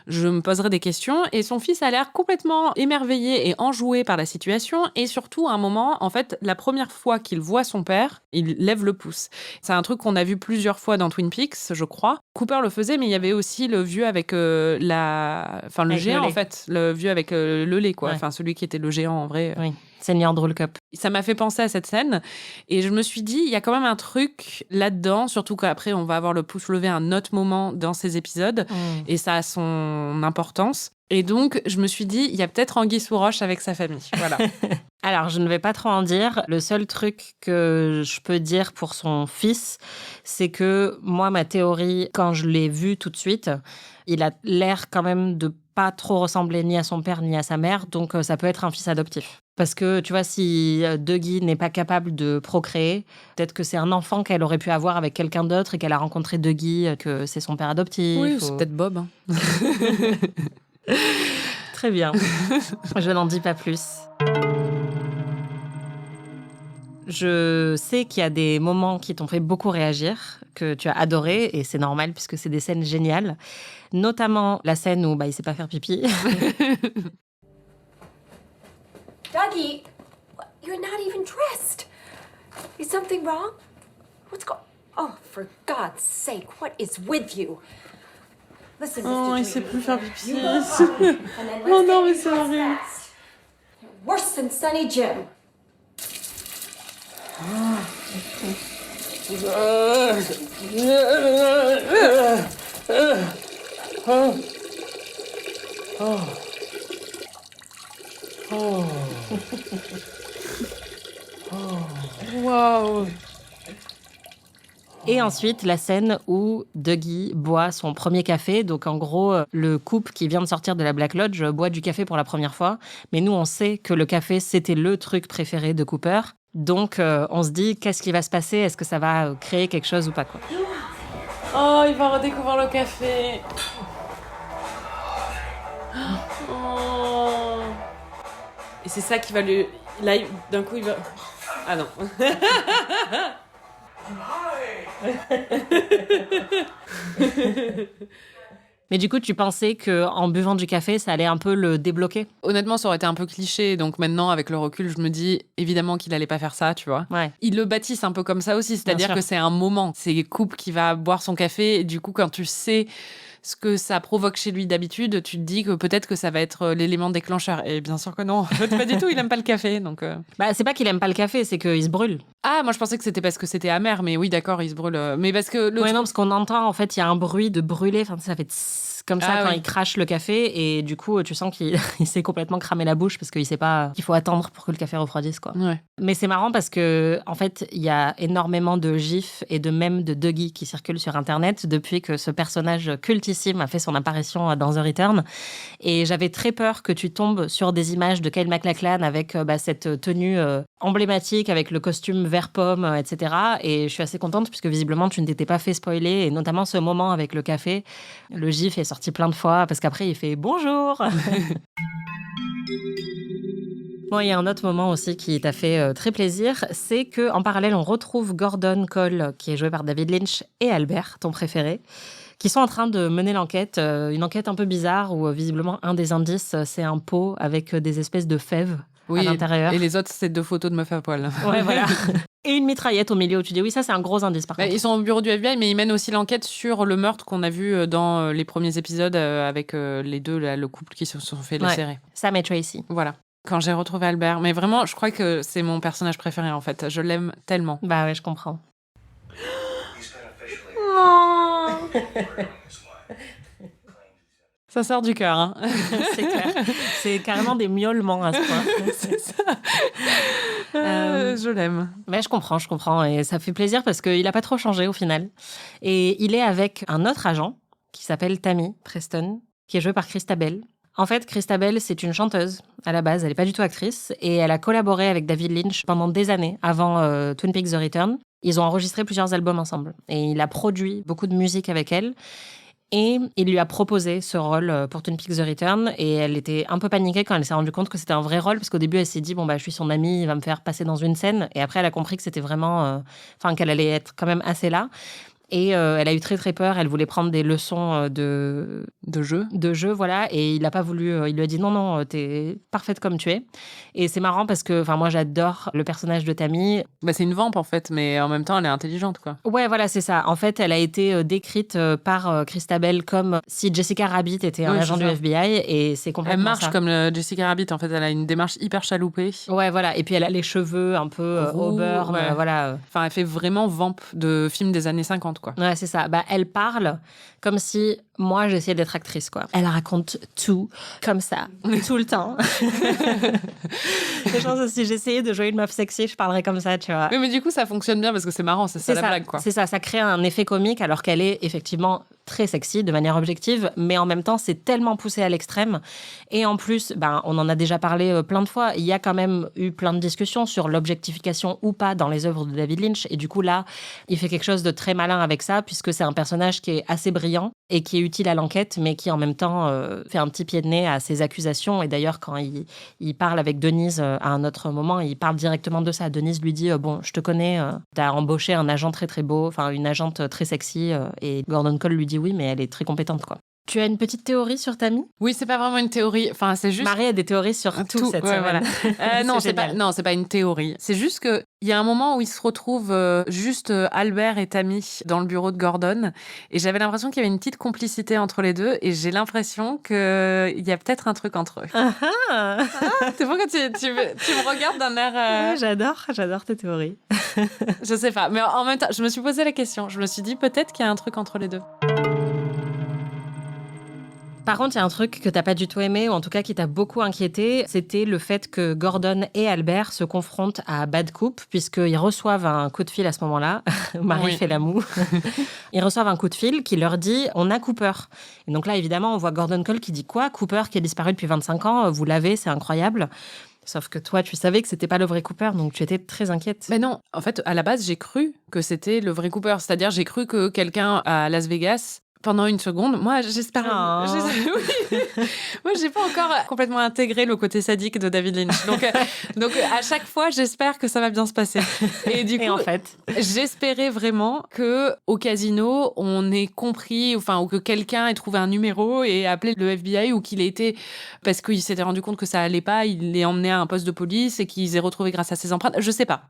je me poserai des questions. Et son fils a l'air complètement émerveillé et enjoué par la situation. Et surtout, à un moment, en fait, la première fois qu'il voit son père, il lève le pouce. C'est un truc qu'on a vu plusieurs fois dans Twin Peaks, je crois. Cooper le faisait, mais il y avait aussi le vieux avec le avec géant, le en fait. Le vieux avec le lait, quoi. Ouais. Enfin, celui qui était le géant, en vrai. Oui, Senior Drool Cup. Ça m'a fait penser à cette scène. Et je me suis dit, il y a quand même un truc là-dedans, surtout qu'après, on va avoir le pouce levé à un autre moment dans ces épisodes. Et ça a son importance. Et donc, je me suis dit, il y a peut-être anguille sous roche avec sa famille. Voilà. Alors, je ne vais pas trop en dire. Le seul truc que je peux dire pour son fils, c'est que moi, ma théorie, quand je l'ai vu tout de suite, il a l'air quand même de pas trop ressembler ni à son père ni à sa mère, donc ça peut être un fils adoptif. Parce que, tu vois, si Dougie n'est pas capable de procréer, peut-être que c'est un enfant qu'elle aurait pu avoir avec quelqu'un d'autre et qu'elle a rencontré Dougie, que c'est son père adoptif. Oui, c'est peut-être Bob. Hein. Très bien. Je n'en dis pas plus. Je sais qu'il y a des moments qui t'ont fait beaucoup réagir, que tu as adoré, et c'est normal puisque c'est des scènes géniales. Notamment la scène où il sait pas faire pipi. Dougie, you're not even dressed. Is something wrong? What's going... Oh, for God's sake, what is with you? Listen, Mr. Oh, il Dreamy, sait plus faire pipi. you go home, and then let's Oh non, get mais you c'est dressed horrible. fast. You're worse than Sonny Jim. Waouh. Et ensuite, la scène où Dougie boit son premier café. Donc, en gros, le couple qui vient de sortir de la Black Lodge boit du café pour la première fois. Mais nous, on sait que le café, c'était le truc préféré de Cooper. Donc, on se dit, qu'est-ce qui va se passer ? Est-ce que ça va créer quelque chose ou pas, quoi ? Oh, il va redécouvrir le café. Oh. Et c'est ça qui va lui... Là, d'un coup, il va... Ah non. Mais du coup, tu pensais qu'en buvant du café, ça allait un peu le débloquer ? Honnêtement, ça aurait été un peu cliché. Donc maintenant, avec le recul, je me dis évidemment qu'il allait pas faire ça, tu vois. Ouais. Ils le bâtissent un peu comme ça aussi. C'est-à-dire sûr. que c'est un moment. C'est Coupe qui va boire son café. Et du coup, quand tu sais ce que ça provoque chez lui d'habitude, tu te dis que peut-être que ça va être l'élément déclencheur. Et bien sûr que non. En fait, pas du tout. Il aime pas le café. Donc C'est pas qu'il aime pas le café, c'est qu'il se brûle. Ah, moi je pensais que c'était parce que c'était amer. Mais oui, d'accord, il se brûle. Mais parce que Ouais, non, parce qu'on entend, en fait, il y a un bruit de brûler. Enfin, ça fait tss, comme ça quand il crache le café. Et du coup, tu sens qu'il il s'est complètement cramé la bouche parce qu'il sait pas qu'il faut attendre pour que le café refroidisse, quoi. Ouais. Mais c'est marrant parce que, en fait, il y a énormément de gifs et de mèmes de Dougie qui circulent sur Internet depuis que ce personnage cultissime a fait son apparition dans The Return. Et j'avais très peur que tu tombes sur des images de Kyle MacLachlan avec cette tenue emblématique, avec le costume vert pomme, etc. Et je suis assez contente puisque visiblement tu ne t'étais pas fait spoiler, et notamment ce moment avec le café. Le gif est sorti plein de fois parce qu'après il fait « Bonjour !» Bon, il y a un autre moment aussi qui t'a fait très plaisir, c'est qu'en parallèle, on retrouve Gordon Cole, qui est joué par David Lynch, et Albert, ton préféré, qui sont en train de mener l'enquête, une enquête un peu bizarre où visiblement un des indices, c'est un pot avec des espèces de fèves à l'intérieur. Et les autres, c'est 2 photos de meufs à poil. Ouais, voilà. Et une mitraillette au milieu où tu dis oui, ça c'est un gros indice par contre. Ils sont au bureau du FBI, mais ils mènent aussi l'enquête sur le meurtre qu'on a vu dans les premiers épisodes avec les deux, là, le couple qui se sont fait lacérer. Sam et Tracy. Voilà. Quand j'ai retrouvé Albert. Mais vraiment, je crois que c'est mon personnage préféré en fait. Je l'aime tellement. Bah ouais, je comprends. Ça sort du cœur, hein. C'est clair. C'est carrément des miaulements à ce point. C'est ça. Je l'aime. Mais je comprends. Et ça fait plaisir parce qu'il n'a pas trop changé au final. Et il est avec un autre agent qui s'appelle Tammy Preston, qui est jouée par Christabel. En fait, Christabel, c'est une chanteuse à la base, elle n'est pas du tout actrice, et elle a collaboré avec David Lynch pendant des années avant Twin Peaks The Return. Ils ont enregistré plusieurs albums ensemble, et il a produit beaucoup de musique avec elle. Et il lui a proposé ce rôle pour Twin Peaks The Return, et elle était un peu paniquée quand elle s'est rendue compte que c'était un vrai rôle, parce qu'au début, elle s'est dit, je suis son amie, il va me faire passer dans une scène. Et après, elle a compris que c'était vraiment... qu'elle allait être quand même assez là. Et elle a eu très très peur, elle voulait prendre des leçons de jeu, voilà, et il n'a pas voulu, il lui a dit non, t'es parfaite comme tu es. Et c'est marrant parce que moi j'adore le personnage de Tammy. C'est une vampe en fait, mais en même temps elle est intelligente quoi. Ouais, voilà, c'est ça. En fait, elle a été décrite par Christabel comme si Jessica Rabbit était un agent du FBI, et c'est complètement Elle marche ça. comme Jessica Rabbit, en fait, elle a une démarche hyper chaloupée. Ouais, voilà, et puis elle a les cheveux un peu auburn, ouais. voilà. Enfin, elle fait vraiment vampe de film des années 50, quoi. Ouais, c'est ça. Elle parle comme si moi j'essayais d'être actrice, quoi. Elle raconte tout comme ça, tout le temps. Je pense que si j'essayais de jouer une meuf sexy, je parlerais comme ça, tu vois. Mais du coup, ça fonctionne bien parce que c'est marrant, c'est ça la blague, quoi. C'est ça, ça crée un effet comique alors qu'elle est effectivement très sexy de manière objective, mais en même temps, c'est tellement poussé à l'extrême. Et en plus, on en a déjà parlé plein de fois, il y a quand même eu plein de discussions sur l'objectification ou pas dans les œuvres de David Lynch. Et du coup, là, il fait quelque chose de très malin avec ça, puisque c'est un personnage qui est assez brillant et qui est utile à l'enquête, mais qui en même temps fait un petit pied de nez à ses accusations. Et d'ailleurs, quand il parle avec Denise à un autre moment, il parle directement de ça. Denise lui dit je te connais, t'as embauché un agent très très beau, une agente très sexy. Et Gordon Cole lui dit oui, mais elle est très compétente, quoi. Tu as une petite théorie sur Tammy ? Oui, c'est pas vraiment une théorie. Enfin, c'est juste. Marie a des théories sur tout cette semaine. Voilà. Non, c'est pas une théorie. C'est juste que il y a un moment où ils se retrouvent juste Albert et Tammy dans le bureau de Gordon, et j'avais l'impression qu'il y avait une petite complicité entre les deux, et j'ai l'impression qu'il y a peut-être un truc entre eux. C'est pourquoi tu me regardes d'un air. Ouais, j'adore tes théories. Je sais pas, mais en même temps, je me suis posé la question. Je me suis dit peut-être qu'il y a un truc entre les deux. Par contre, il y a un truc que t'as pas du tout aimé, ou en tout cas qui t'a beaucoup inquiété, c'était le fait que Gordon et Albert se confrontent à Bad Coupe, puisqu'ils reçoivent un coup de fil à ce moment-là. Marie fait la moue. Ils reçoivent un coup de fil qui leur dit « On a Cooper ». Et donc là, évidemment, on voit Gordon Cole qui dit « Quoi ? Cooper qui a disparu depuis 25 ans, vous l'avez, c'est incroyable ». Sauf que toi, tu savais que c'était pas le vrai Cooper, donc tu étais très inquiète. Mais non, en fait, à la base, j'ai cru que c'était le vrai Cooper. C'est-à-dire, j'ai cru que quelqu'un à Las Vegas... Pendant une seconde, moi, j'espère... Oui. Moi, j'ai pas encore complètement intégré le côté sadique de David Lynch. Donc à chaque fois, j'espère que ça va bien se passer. Et du coup, en fait, j'espérais vraiment que au casino, on ait compris, ou que quelqu'un ait trouvé un numéro et appelé le FBI, ou qu'il ait été, parce qu'il s'était rendu compte que ça allait pas, il l'ait emmené à un poste de police et qu'ils aient retrouvé grâce à ses empreintes. Je sais pas.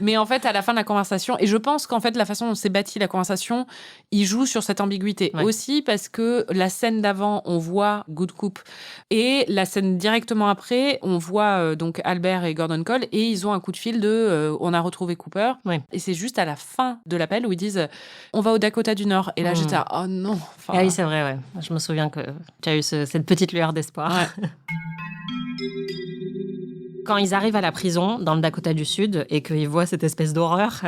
Mais en fait, à la fin de la conversation, et je pense qu'en fait, la façon dont s'est bâtie la conversation, il joue sur cette ambiguïté. Ouais. Aussi parce que la scène d'avant, on voit Good Coupe, et la scène directement après, on voit donc Albert et Gordon Cole, et ils ont un coup de fil de on a retrouvé Cooper. Ouais. Et c'est juste à la fin de l'appel où ils disent on va au Dakota du Nord. Et là, j'étais oh non. Ah oui, c'est vrai, ouais. Je me souviens que tu as eu cette petite lueur d'espoir. Ouais. Quand ils arrivent à la prison, dans le Dakota du Sud, et qu'ils voient cette espèce d'horreur,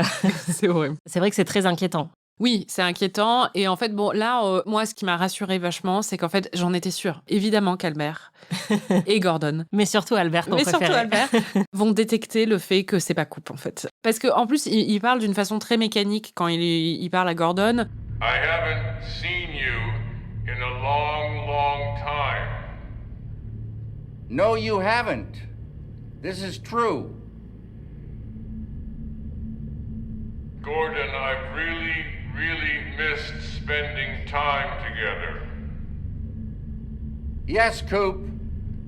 c'est horrible. C'est vrai que c'est très inquiétant. Oui, c'est inquiétant. Et en fait, là, moi, ce qui m'a rassurée vachement, c'est qu'en fait, j'en étais sûre. Évidemment qu'Albert et Gordon. Mais surtout Albert, vont détecter le fait que c'est pas Coupe, en fait. Parce qu'en plus, il parle d'une façon très mécanique quand il parle à Gordon. I haven't seen you in a long, long time. No, you haven't. This is true. Gordon, I've really missed spending time together. Yes, Coop.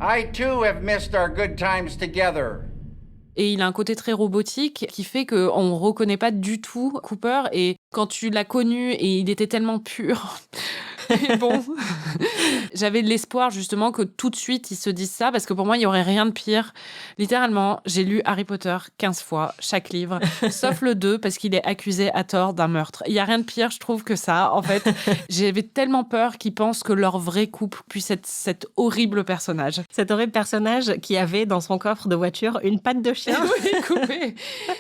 I too have missed our good times together. Et il a un côté très robotique qui fait qu'on ne reconnaît pas du tout Cooper. Et quand tu l'as connu et il était tellement pur... Et bon, j'avais de l'espoir justement que tout de suite ils se disent ça, parce que pour moi il y aurait rien de pire. Littéralement, j'ai lu Harry Potter 15 fois, chaque livre, sauf le 2 parce qu'il est accusé à tort d'un meurtre. Il y a rien de pire, je trouve, que ça. En fait, j'avais tellement peur qu'ils pensent que leur vrai couple puisse être cet horrible personnage. Cet horrible personnage qui avait dans son coffre de voiture une patte de chien. Oui, coupée.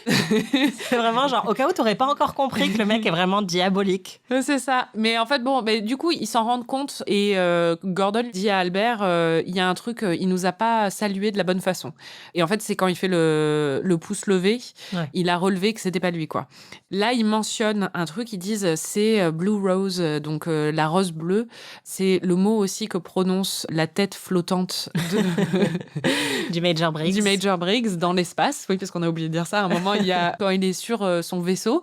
C'est vraiment genre, au cas où t'aurais pas encore compris que le mec est vraiment diabolique. C'est ça. Mais en fait, du coup, ils s'en rendent compte et Gordon dit à Albert, il y a un truc, il nous a pas salué de la bonne façon. Et en fait, c'est quand il fait le pouce levé, il a relevé que c'était pas lui, quoi. Là, ils mentionnent un truc, ils disent c'est Blue Rose, donc la rose bleue. C'est le mot aussi que prononce la tête flottante du Major Briggs. Du Major Briggs dans l'espace. Oui, parce qu'on a oublié de dire ça. À un moment, quand il est sur son vaisseau,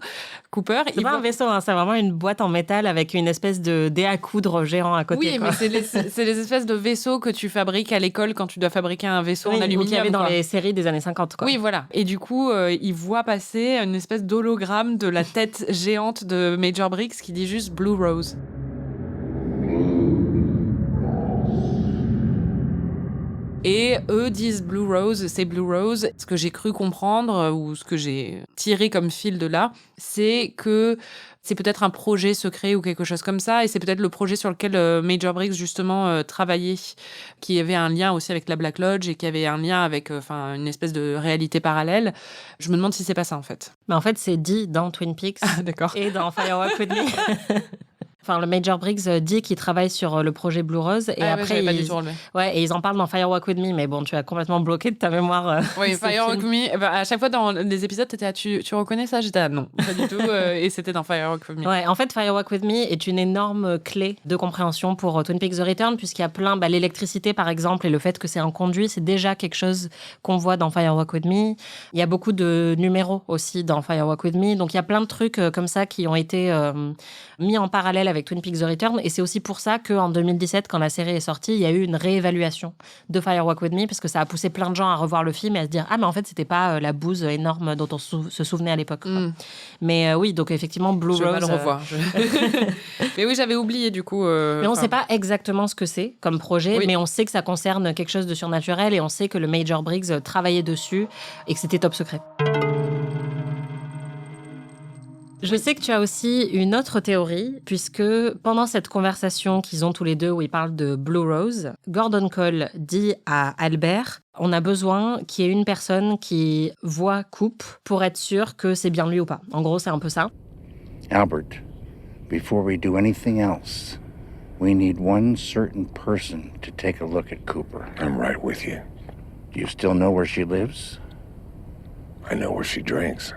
Cooper... C'est pas un vaisseau, hein, c'est vraiment une boîte en métal avec une espèce de dé à coudre géant à côté. Oui, quoi. mais c'est les espèces de vaisseaux que tu fabriques à l'école quand tu dois fabriquer un vaisseau en aluminium. Qu'il y avait dans les séries des années 50. Quoi. Oui, voilà. Et du coup, il voit passer une espèce d'hologramme de la tête géante de Major Briggs qui dit juste Blue Rose. Et eux disent Blue Rose, c'est Blue Rose. Ce que j'ai cru comprendre, ou ce que j'ai tiré comme fil de là, c'est que c'est peut-être un projet secret ou quelque chose comme ça, et c'est peut-être le projet sur lequel Major Briggs, justement, travaillait, qui avait un lien aussi avec la Black Lodge, et qui avait un lien avec une espèce de réalité parallèle. Je me demande si c'est pas ça, en fait. Mais en fait, c'est dit dans Twin Peaks et dans Firewalk With Me. Enfin, le Major Briggs dit qu'il travaille sur le projet Blue Rose et après et ils en parlent dans Firewalk With Me, mais bon, tu as complètement bloqué de ta mémoire. Oui, Firewalk With Me. À chaque fois dans les épisodes, tu reconnais ça? J'étais non, pas du tout. Et c'était dans Firewalk With Me. Ouais, en fait, Firewalk With Me est une énorme clé de compréhension pour Twin Peaks The Return, puisqu'il y a plein, l'électricité par exemple et le fait que c'est un conduit, c'est déjà quelque chose qu'on voit dans Firewalk With Me. Il y a beaucoup de numéros aussi dans Firewalk With Me, donc il y a plein de trucs comme ça qui ont été mis en parallèle avec Twin Peaks The Return, et c'est aussi pour ça qu'en 2017, quand la série est sortie, il y a eu une réévaluation de Firewalk With Me, parce que ça a poussé plein de gens à revoir le film et à se dire « Ah, mais en fait, c'était pas la bouse énorme dont on se souvenait à l'époque. » Mais oui, donc effectivement, Blue Rose... Je vais le revoir. Mais oui, j'avais oublié, du coup... Mais on sait pas exactement ce que c'est comme projet, mais on sait que ça concerne quelque chose de surnaturel, et on sait que le Major Briggs travaillait dessus, et que c'était top secret. Je sais que tu as aussi une autre théorie, puisque pendant cette conversation qu'ils ont tous les deux où ils parlent de Blue Rose, Gordon Cole dit à Albert « On a besoin qu'il y ait une personne qui voit Coop pour être sûr que c'est bien lui ou pas. » En gros, c'est un peu ça. Albert, before we do anything else, we need one certain person to take a look at Cooper. I'm right with you. Do you still know where she lives? I know where she drinks.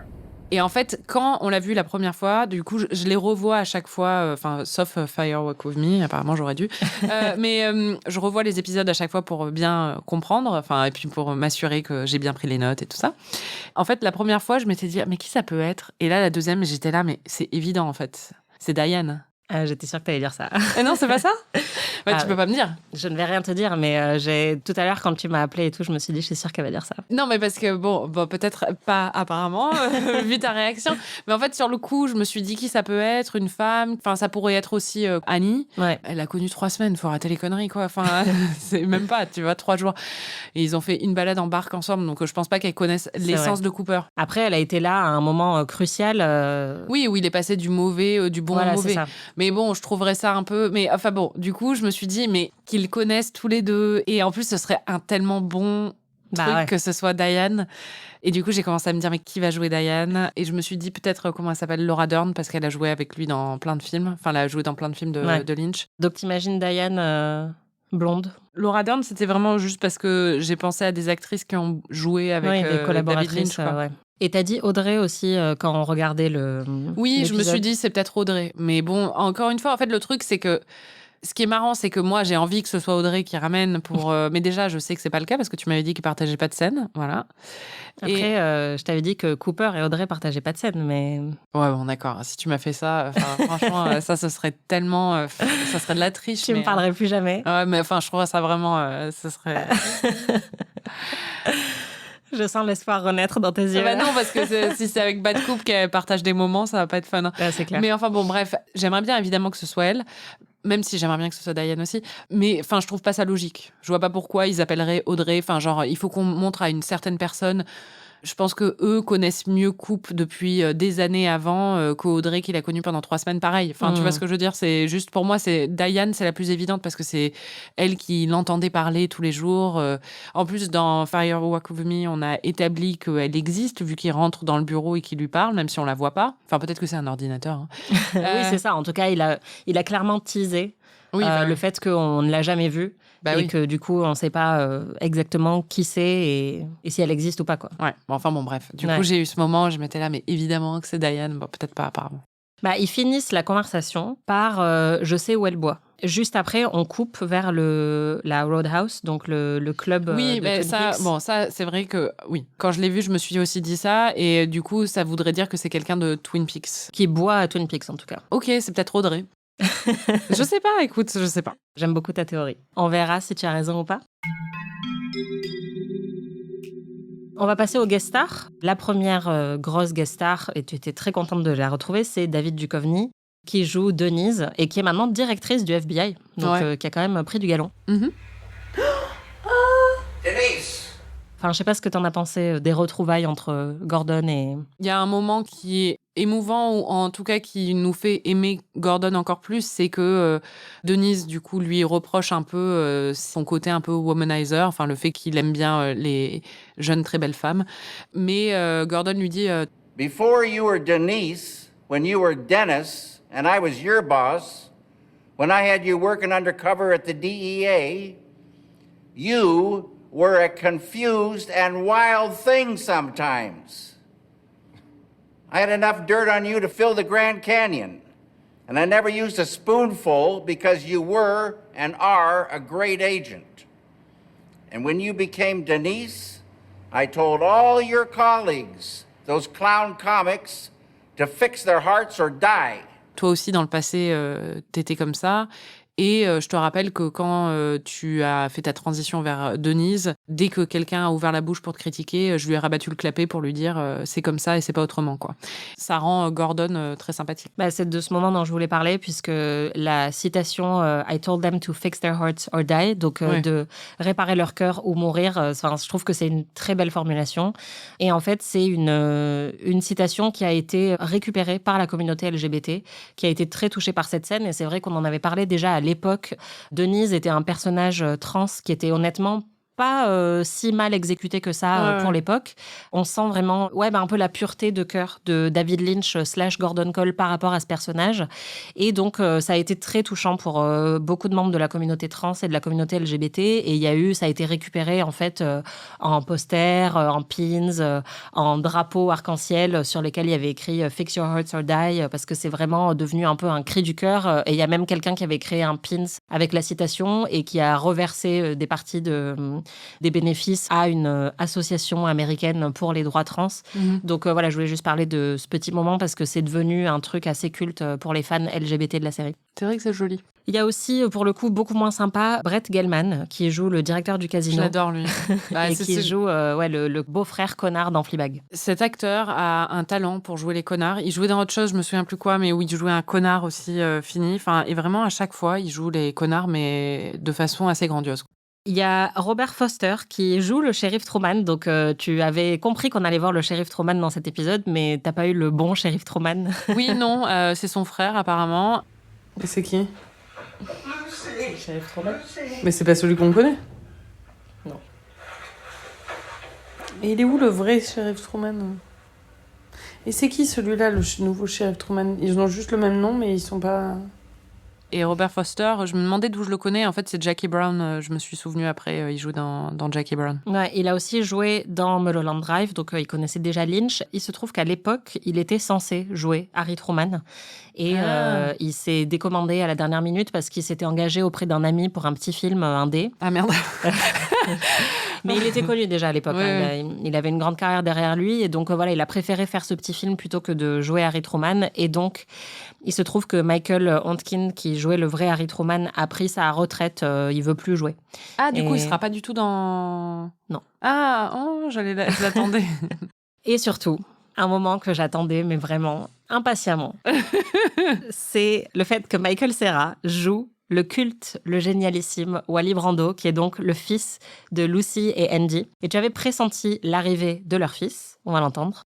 Et en fait, quand on l'a vu la première fois, du coup, je les revois à chaque fois, sauf Firewalk With Me, apparemment j'aurais dû. Mais je revois les épisodes à chaque fois pour bien comprendre, et puis pour m'assurer que j'ai bien pris les notes et tout ça. En fait, la première fois, je m'étais dit, mais qui ça peut être? Et là, la deuxième, j'étais là, mais c'est évident en fait. C'est Diane. J'étais sûre que tu allais dire ça. Et non, c'est pas ça? Tu peux pas me dire. Je ne vais rien te dire, mais tout à l'heure, quand tu m'as appelé et tout, je me suis dit, je suis sûre qu'elle va dire ça. Non, mais parce que, bon peut-être pas apparemment, vu ta réaction. Mais en fait, sur le coup, je me suis dit qui ça peut être, une femme. Enfin, ça pourrait être aussi Annie. Ouais. Elle a connu 3 semaines, faut arrêter les conneries, quoi. Enfin, c'est même pas, tu vois, 3 jours. Et ils ont fait une balade en barque ensemble, donc je pense pas qu'elles connaissent l'essence de Cooper. Après, elle a été là à un moment crucial. Oui, où il est passé du mauvais, du bon au mauvais. C'est ça. Mais bon, je trouverais ça un peu... Mais enfin bon, du coup, je me suis dit, mais qu'ils connaissent tous les deux. Et en plus, ce serait un tellement bon truc que ce soit Diane. Et du coup, j'ai commencé à me dire, mais qui va jouer Diane? Et je me suis dit, peut-être, comment elle s'appelle, Laura Dern, parce qu'elle a joué avec lui dans plein de films. Enfin, elle a joué dans plein de films de Lynch. Donc, t'imagines Diane blonde? Laura Dern, c'était vraiment juste parce que j'ai pensé à des actrices qui ont joué avec des collaboratrices, David Lynch. Et t'as dit Audrey aussi quand on regardait le... Oui, l'épisode. Je me suis dit, c'est peut-être Audrey. Mais bon, encore une fois, en fait, le truc, c'est que ce qui est marrant, c'est que moi, j'ai envie que ce soit Audrey qui ramène pour... mais déjà, je sais que c'est pas le cas parce que tu m'avais dit qu'ils partageaient pas de scène. Voilà. Après, je t'avais dit que Cooper et Audrey partageaient pas de scène, mais... Ouais, bon, d'accord. Si tu m'as fait ça, franchement, ça, ce serait tellement... ça serait de la triche. Tu me parlerais plus jamais. Ouais, mais enfin, je trouve ça vraiment... ce serait... Je sens l'espoir renaître dans tes yeux. Bah non, parce que si c'est avec Bad Coupe qu'elle partage des moments, ça va pas être fun. Ouais, c'est clair. Mais enfin bon, bref, j'aimerais bien évidemment que ce soit elle, même si j'aimerais bien que ce soit Diane aussi. Mais enfin, je trouve pas ça logique. Je vois pas pourquoi ils appelleraient Audrey. Enfin, genre, il faut qu'on montre à une certaine personne. Je pense que eux connaissent mieux Coupe depuis des années avant qu'Audrey qui l'a connue pendant 3 semaines pareil. Enfin, tu vois ce que je veux dire? C'est juste pour moi, c'est Diane, c'est la plus évidente parce que c'est elle qui l'entendait parler tous les jours. En plus, dans Firewalk With Me, on a établi qu'elle existe vu qu'il rentre dans le bureau et qu'il lui parle, même si on la voit pas. Enfin, peut-être que c'est un ordinateur. Hein. Oui, c'est ça. En tout cas, il a clairement teasé Oui, le fait qu'on ne l'a jamais vue et que du coup, on ne sait pas exactement qui c'est et si elle existe ou pas, quoi. Ouais, bon, bref. Du coup, j'ai eu ce moment, je m'étais là, mais évidemment que c'est Diane. Bon, peut-être pas, apparemment. Ils finissent la conversation par je sais où elle boit. Juste après, on coupe vers la Roadhouse, donc le club oui, de mais Twin Peaks. ça, c'est vrai que, oui, quand je l'ai vu, je me suis aussi dit ça, et du coup, ça voudrait dire que c'est quelqu'un de Twin Peaks. Qui boit à Twin Peaks, en tout cas. Ok, c'est peut-être Audrey. Je sais pas, écoute, je sais pas. J'aime beaucoup ta théorie. On verra si tu as raison ou pas. On va passer aux guest stars. La première grosse guest star, et tu étais très contente de la retrouver, c'est David Duchovny, qui joue Denise et qui est maintenant directrice du FBI, donc qui a quand même pris du galon. Denise! Enfin, je sais pas ce que t'en as pensé des retrouvailles entre Gordon et... Il y a un moment qui est émouvant, ou en tout cas qui nous fait aimer Gordon encore plus, c'est que Denise, du coup, lui reproche un peu son côté un peu womanizer, enfin le fait qu'il aime bien les jeunes très belles femmes. Mais Gordon lui dit... Before you were Denise, when you were Dennis, and I was your boss, when I had you working undercover at the DEA, you were a confused and wild thing sometimes. I had enough dirt on you to fill the Grand Canyon, and I never used a spoonful because you were and are a great agent. And when you became Denise, I told all your colleagues, those clown comics, to fix their hearts or die. Toi aussi, dans le passé, t'étais comme ça. Et je te rappelle que quand tu as fait ta transition vers Denise, dès que quelqu'un a ouvert la bouche pour te critiquer, je lui ai rabattu le clapet pour lui dire c'est comme ça et c'est pas autrement, quoi. Ça rend Gordon très sympathique. C'est de ce moment dont je voulais parler, puisque la citation I told them to fix their hearts or die, donc de réparer leur cœur ou mourir, je trouve que c'est une très belle formulation. Et en fait, c'est une citation qui a été récupérée par la communauté LGBT, qui a été très touchée par cette scène. Et c'est vrai qu'on en avait parlé déjà à l'époque. Denise était un personnage trans qui était honnêtement pas si mal exécuté que ça pour l'époque. On sent vraiment un peu la pureté de cœur de David Lynch / Gordon Cole par rapport à ce personnage. Et donc, ça a été très touchant pour beaucoup de membres de la communauté trans et de la communauté LGBT. Et ça a été récupéré en fait en posters, en pins, en drapeaux arc-en-ciel sur lesquels il y avait écrit « Fix your hearts or die » parce que c'est vraiment devenu un peu un cri du cœur. Et il y a même quelqu'un qui avait créé un pins avec la citation et qui a reversé des parties des bénéfices à une association américaine pour les droits trans. Donc je voulais juste parler de ce petit moment parce que c'est devenu un truc assez culte pour les fans LGBT de la série. C'est vrai que c'est joli. Il y a aussi, pour le coup, beaucoup moins sympa, Brett Gelman, qui joue le directeur du casino. Je l'adore, lui. Et qui joue le beau-frère connard dans Fleabag. Cet acteur a un talent pour jouer les connards. Il jouait dans autre chose, je me souviens plus quoi, mais où il jouait un connard aussi fini. Enfin, et vraiment, à chaque fois, il joue les connards, mais de façon assez grandiose. Il y a Robert Foster qui joue le shérif Truman. Donc, tu avais compris qu'on allait voir le shérif Truman dans cet épisode, mais t'as pas eu le bon shérif Truman. Oui, non, c'est son frère, apparemment. Et c'est qui ? Le shérif Truman. Mais c'est pas celui qu'on connaît ? Non. Et il est où le vrai shérif Truman ? Et c'est qui celui-là, le nouveau shérif Truman ? Ils ont juste le même nom, mais ils sont pas... Et Robert Foster, je me demandais d'où je le connais. En fait, c'est Jackie Brown. Je me suis souvenu après. Il joue dans Jackie Brown. Ouais, il a aussi joué dans Mulholland Drive, donc il connaissait déjà Lynch. Il se trouve qu'à l'époque, il était censé jouer Harry Truman. Et il s'est décommandé à la dernière minute parce qu'il s'était engagé auprès d'un ami pour un petit film indé. Ah merde. Mais il était connu déjà à l'époque. Ouais. Il avait une grande carrière derrière lui. Et donc, il a préféré faire ce petit film plutôt que de jouer Harry Truman. Et donc, il se trouve que Michael Ontkin, qui jouait le vrai Harry Truman, a pris sa retraite. Il veut plus jouer. Ah, du coup, il sera pas du tout dans... Non. Ah, je l'attendais. Et surtout, un moment que j'attendais, mais vraiment impatiemment, c'est le fait que Michael Cera joue le culte, le génialissime Wally Brando, qui est donc le fils de Lucy et Andy. Et tu avais pressenti l'arrivée de leur fils, on va l'entendre.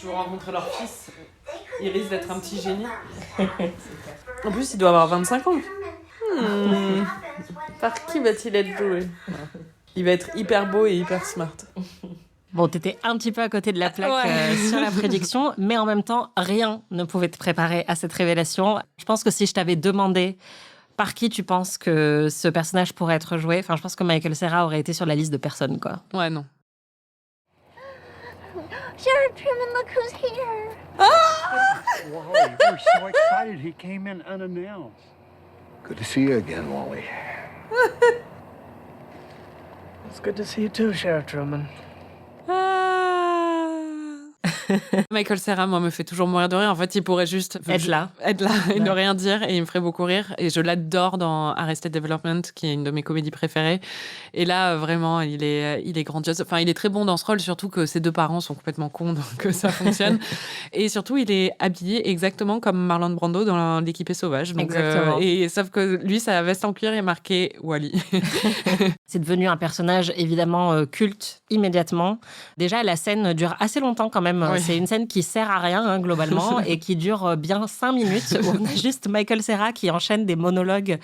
Je veux rencontrer leur fils. Il risque d'être un petit génie. En plus, il doit avoir 25 ans. Par qui va-t-il être joué ? Il va être hyper beau et hyper smart. Bon, t'étais un petit peu à côté de la plaque sur la prédiction, mais en même temps, rien ne pouvait te préparer à cette révélation. Je pense que si je t'avais demandé par qui tu penses que ce personnage pourrait être joué, je pense que Michael Cera aurait été sur la liste de personnes, quoi. Ouais, non. Sheriff Truman, look who's here. Wally, we're so excited he came in unannounced. Good to see you again, Wally. It's good to see you too, Sheriff Truman. Michael Cera, moi, me fait toujours mourir de rire. En fait, il pourrait juste être là et ne rien dire, et il me ferait beaucoup rire. Et je l'adore dans Arrested Development, qui est une de mes comédies préférées. Et là, vraiment, il est grandiose. Enfin, il est très bon dans ce rôle, surtout que ses deux parents sont complètement cons, donc ça fonctionne. Et surtout, il est habillé exactement comme Marlon Brando dans L'Équipée sauvage. Donc, et sauf que lui, sa veste en cuir est marquée Wally. C'est devenu un personnage évidemment culte immédiatement. Déjà, la scène dure assez longtemps quand même. Oui. C'est une scène qui sert à rien globalement et qui dure bien 5 minutes où on a juste Michael Cera qui enchaîne des monologues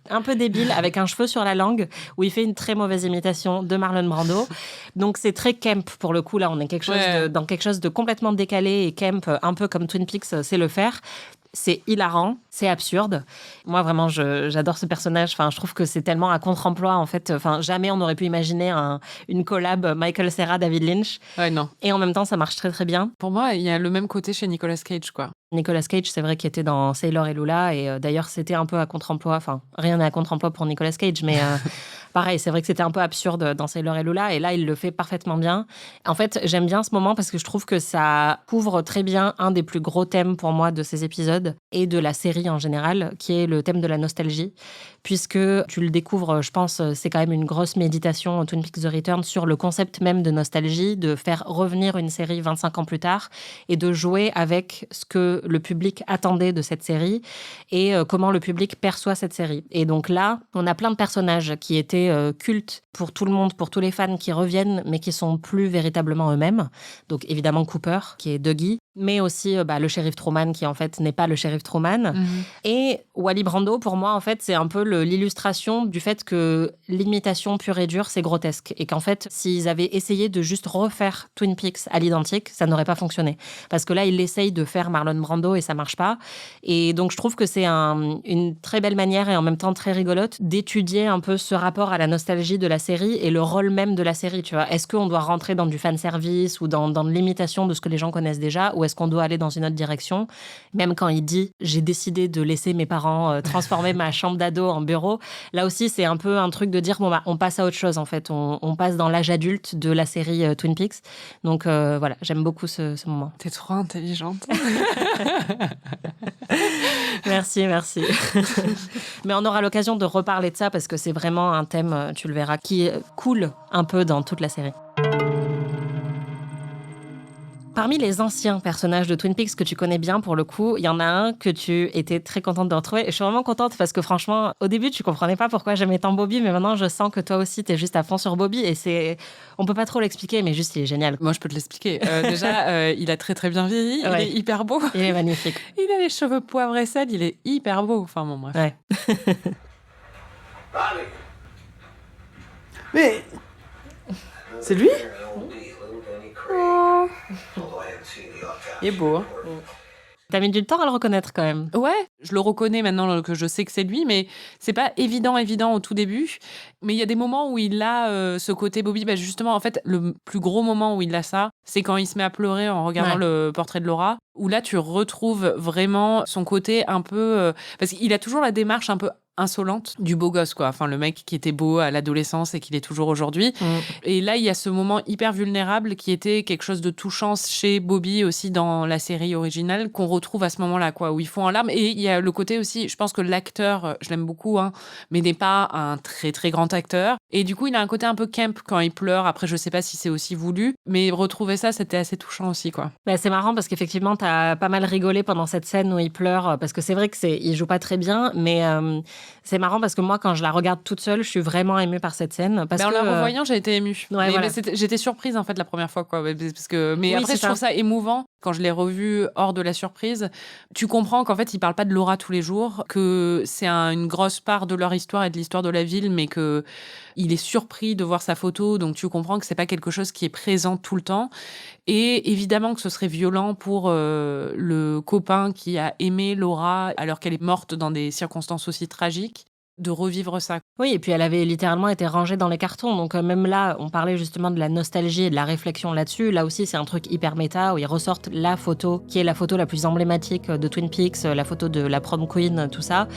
un peu débiles avec un cheveu sur la langue où il fait une très mauvaise imitation de Marlon Brando. Donc c'est très camp pour le coup. Là, on est dans quelque chose de complètement décalé et camp, un peu comme Twin Peaks sait le faire. C'est hilarant, c'est absurde. Moi, vraiment, j'adore ce personnage. Je trouve que c'est tellement à contre-emploi, en fait. Jamais on aurait pu imaginer une collab Michael Cera, David Lynch. Ouais, non. Et en même temps, ça marche très, très bien. Pour moi, il y a le même côté chez Nicolas Cage, quoi. Nicolas Cage, c'est vrai qu'il était dans Sailor et Lula. Et d'ailleurs, c'était un peu à contre-emploi. Rien n'est à contre-emploi pour Nicolas Cage, mais... Pareil, c'est vrai que c'était un peu absurde dans Sailor et Lula, et là, il le fait parfaitement bien. En fait, j'aime bien ce moment parce que je trouve que ça couvre très bien un des plus gros thèmes pour moi de ces épisodes et de la série en général, qui est le thème de la nostalgie, puisque tu le découvres, je pense, c'est quand même une grosse méditation, Twin Peaks The Return, sur le concept même de nostalgie, de faire revenir une série 25 ans plus tard et de jouer avec ce que le public attendait de cette série et comment le public perçoit cette série. Et donc là, on a plein de personnages qui étaient cultes pour tout le monde, pour tous les fans qui reviennent, mais qui sont plus véritablement eux-mêmes. Donc évidemment Cooper, qui est Dougie, mais aussi le shérif Truman, qui en fait n'est pas le shérif Truman. Mm-hmm. Et Wally Brando, pour moi, en fait, c'est un peu l'illustration du fait que l'imitation pure et dure, c'est grotesque. Et qu'en fait, s'ils avaient essayé de juste refaire Twin Peaks à l'identique, ça n'aurait pas fonctionné. Parce que là, ils essayent de faire Marlon Brando et ça marche pas. Et donc, je trouve que c'est une très belle manière et en même temps très rigolote d'étudier un peu ce rapport à la nostalgie de la série et le rôle même de la série, tu vois. Est-ce qu'on doit rentrer dans du fanservice ou dans de l'imitation de ce que les gens connaissent déjà, ou est-ce qu'on doit aller dans une autre direction? Même quand il dit « j'ai décidé de laisser mes parents transformer ma chambre d'ado en bureau », là aussi, c'est un peu un truc de dire « bon, on passe à autre chose, en fait. On passe dans l'âge adulte de la série Twin Peaks ». Donc voilà, j'aime beaucoup ce moment. T'es trop intelligente. Merci. Mais on aura l'occasion de reparler de ça parce que c'est vraiment un thème, tu le verras, qui coule un peu dans toute la série. Parmi les anciens personnages de Twin Peaks que tu connais bien, pour le coup, il y en a un que tu étais très contente de retrouver. Et je suis vraiment contente parce que franchement, au début, tu comprenais pas pourquoi j'aimais tant Bobby, mais maintenant, je sens que toi aussi, t'es juste à fond sur Bobby. Et on peut pas trop l'expliquer, mais juste, il est génial. Moi, je peux te l'expliquer. Déjà, il a très très bien vieilli. Ouais. Il est hyper beau. Il est magnifique. Il a les cheveux poivre et sel. Il est hyper beau. Enfin bon, bref. Ouais. Mais... c'est lui ? Oh. Il est beau, hein. T'as mis du temps à le reconnaître quand même. Ouais, je le reconnais maintenant que je sais que c'est lui, mais c'est pas évident au tout début. Mais il y a des moments où il a ce côté Bobby. Justement, en fait, le plus gros moment où il a ça, c'est quand il se met à pleurer en regardant le portrait de Laura, où là, tu retrouves vraiment son côté un peu... parce qu'il a toujours la démarche un peu insolente du beau gosse, quoi. Enfin, le mec qui était beau à l'adolescence et qu'il est toujours aujourd'hui. Et là, il y a ce moment hyper vulnérable qui était quelque chose de touchant chez Bobby aussi dans la série originale qu'on retrouve à ce moment-là, quoi, où ils font en larmes. Et il y a le côté aussi, je pense que l'acteur, je l'aime beaucoup, hein, mais n'est pas un très très grand acteur. Et du coup, il a un côté un peu camp quand il pleure. Après, je sais pas si c'est aussi voulu, mais retrouver ça, c'était assez touchant aussi, quoi. C'est marrant parce qu'effectivement, t'as pas mal rigolé pendant cette scène où il pleure, parce que c'est vrai que il joue pas très bien, mais C'est marrant parce que moi, quand je la regarde toute seule, je suis vraiment émue par cette scène. Parce en que, la revoyant, j'ai été émue. Ouais, voilà. J'étais surprise en fait la première fois, quoi. Parce que, mais Oui, après, c'est je trouve ça émouvant. Quand je l'ai revu hors de la surprise, tu comprends qu'en fait, ils parlent pas de Laura tous les jours, que c'est une grosse part de leur histoire et de l'histoire de la ville, mais que il est surpris de voir sa photo. Donc, tu comprends que c'est pas quelque chose qui est présent tout le temps. Et évidemment que ce serait violent pour le copain qui a aimé Laura alors qu'elle est morte dans des circonstances aussi tragiques, de revivre ça. Oui, et puis elle avait littéralement été rangée dans les cartons. Donc même là, on parlait justement de la nostalgie et de la réflexion là-dessus. Là aussi, c'est un truc hyper méta où ils ressortent la photo, qui est la photo la plus emblématique de Twin Peaks, la photo de la prom queen, tout ça.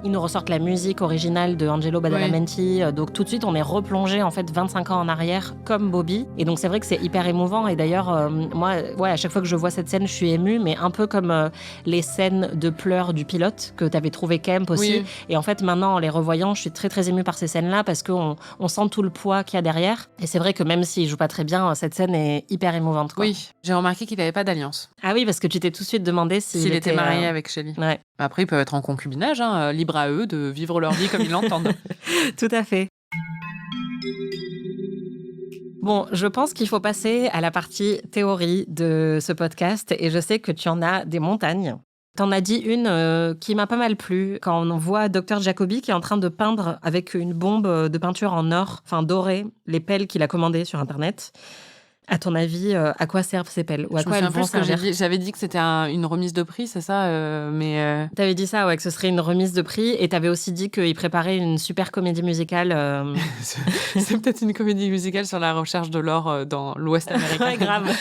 Ils nous ressortent la musique originale de Angelo Badalamenti. Oui. Donc tout de suite, on est replongé en fait 25 ans en arrière comme Bobby. Et donc c'est vrai que c'est hyper émouvant. Et d'ailleurs, moi, à chaque fois que je vois cette scène, je suis émue, mais un peu comme les scènes de pleurs du pilote que t'avais trouvé Kemp aussi. Oui. Et en fait, maintenant, en les revoyant, je suis très très émue par ces scènes-là parce qu'on sent tout le poids qu'il y a derrière. Et c'est vrai que même s'il joue pas très bien, cette scène est hyper émouvante, quoi. Oui, j'ai remarqué qu'il n'avait pas d'alliance. Ah oui, parce que tu t'es tout de suite demandé s'il était marié avec Shelley. Ouais. Après, ils peuvent être en concubinage, libre à eux de vivre leur vie comme ils l'entendent. Tout à fait. Bon, je pense qu'il faut passer à la partie théorie de ce podcast et je sais que tu en as des montagnes. T'en as dit une qui m'a pas mal plu, quand on voit Dr Jacobi qui est en train de peindre avec une bombe de peinture en or, enfin dorée, les pelles qu'il a commandées sur Internet. À ton avis, à quoi servent ces pelles ou à quoi elles vont servir ? J'avais dit que c'était une remise de prix, c'est ça mais T'avais dit ça, ouais, que ce serait une remise de prix. Et t'avais aussi dit qu'il préparait une super comédie musicale. C'est peut-être une comédie musicale sur la recherche de l'or dans l'Ouest américain. Ouais, grave.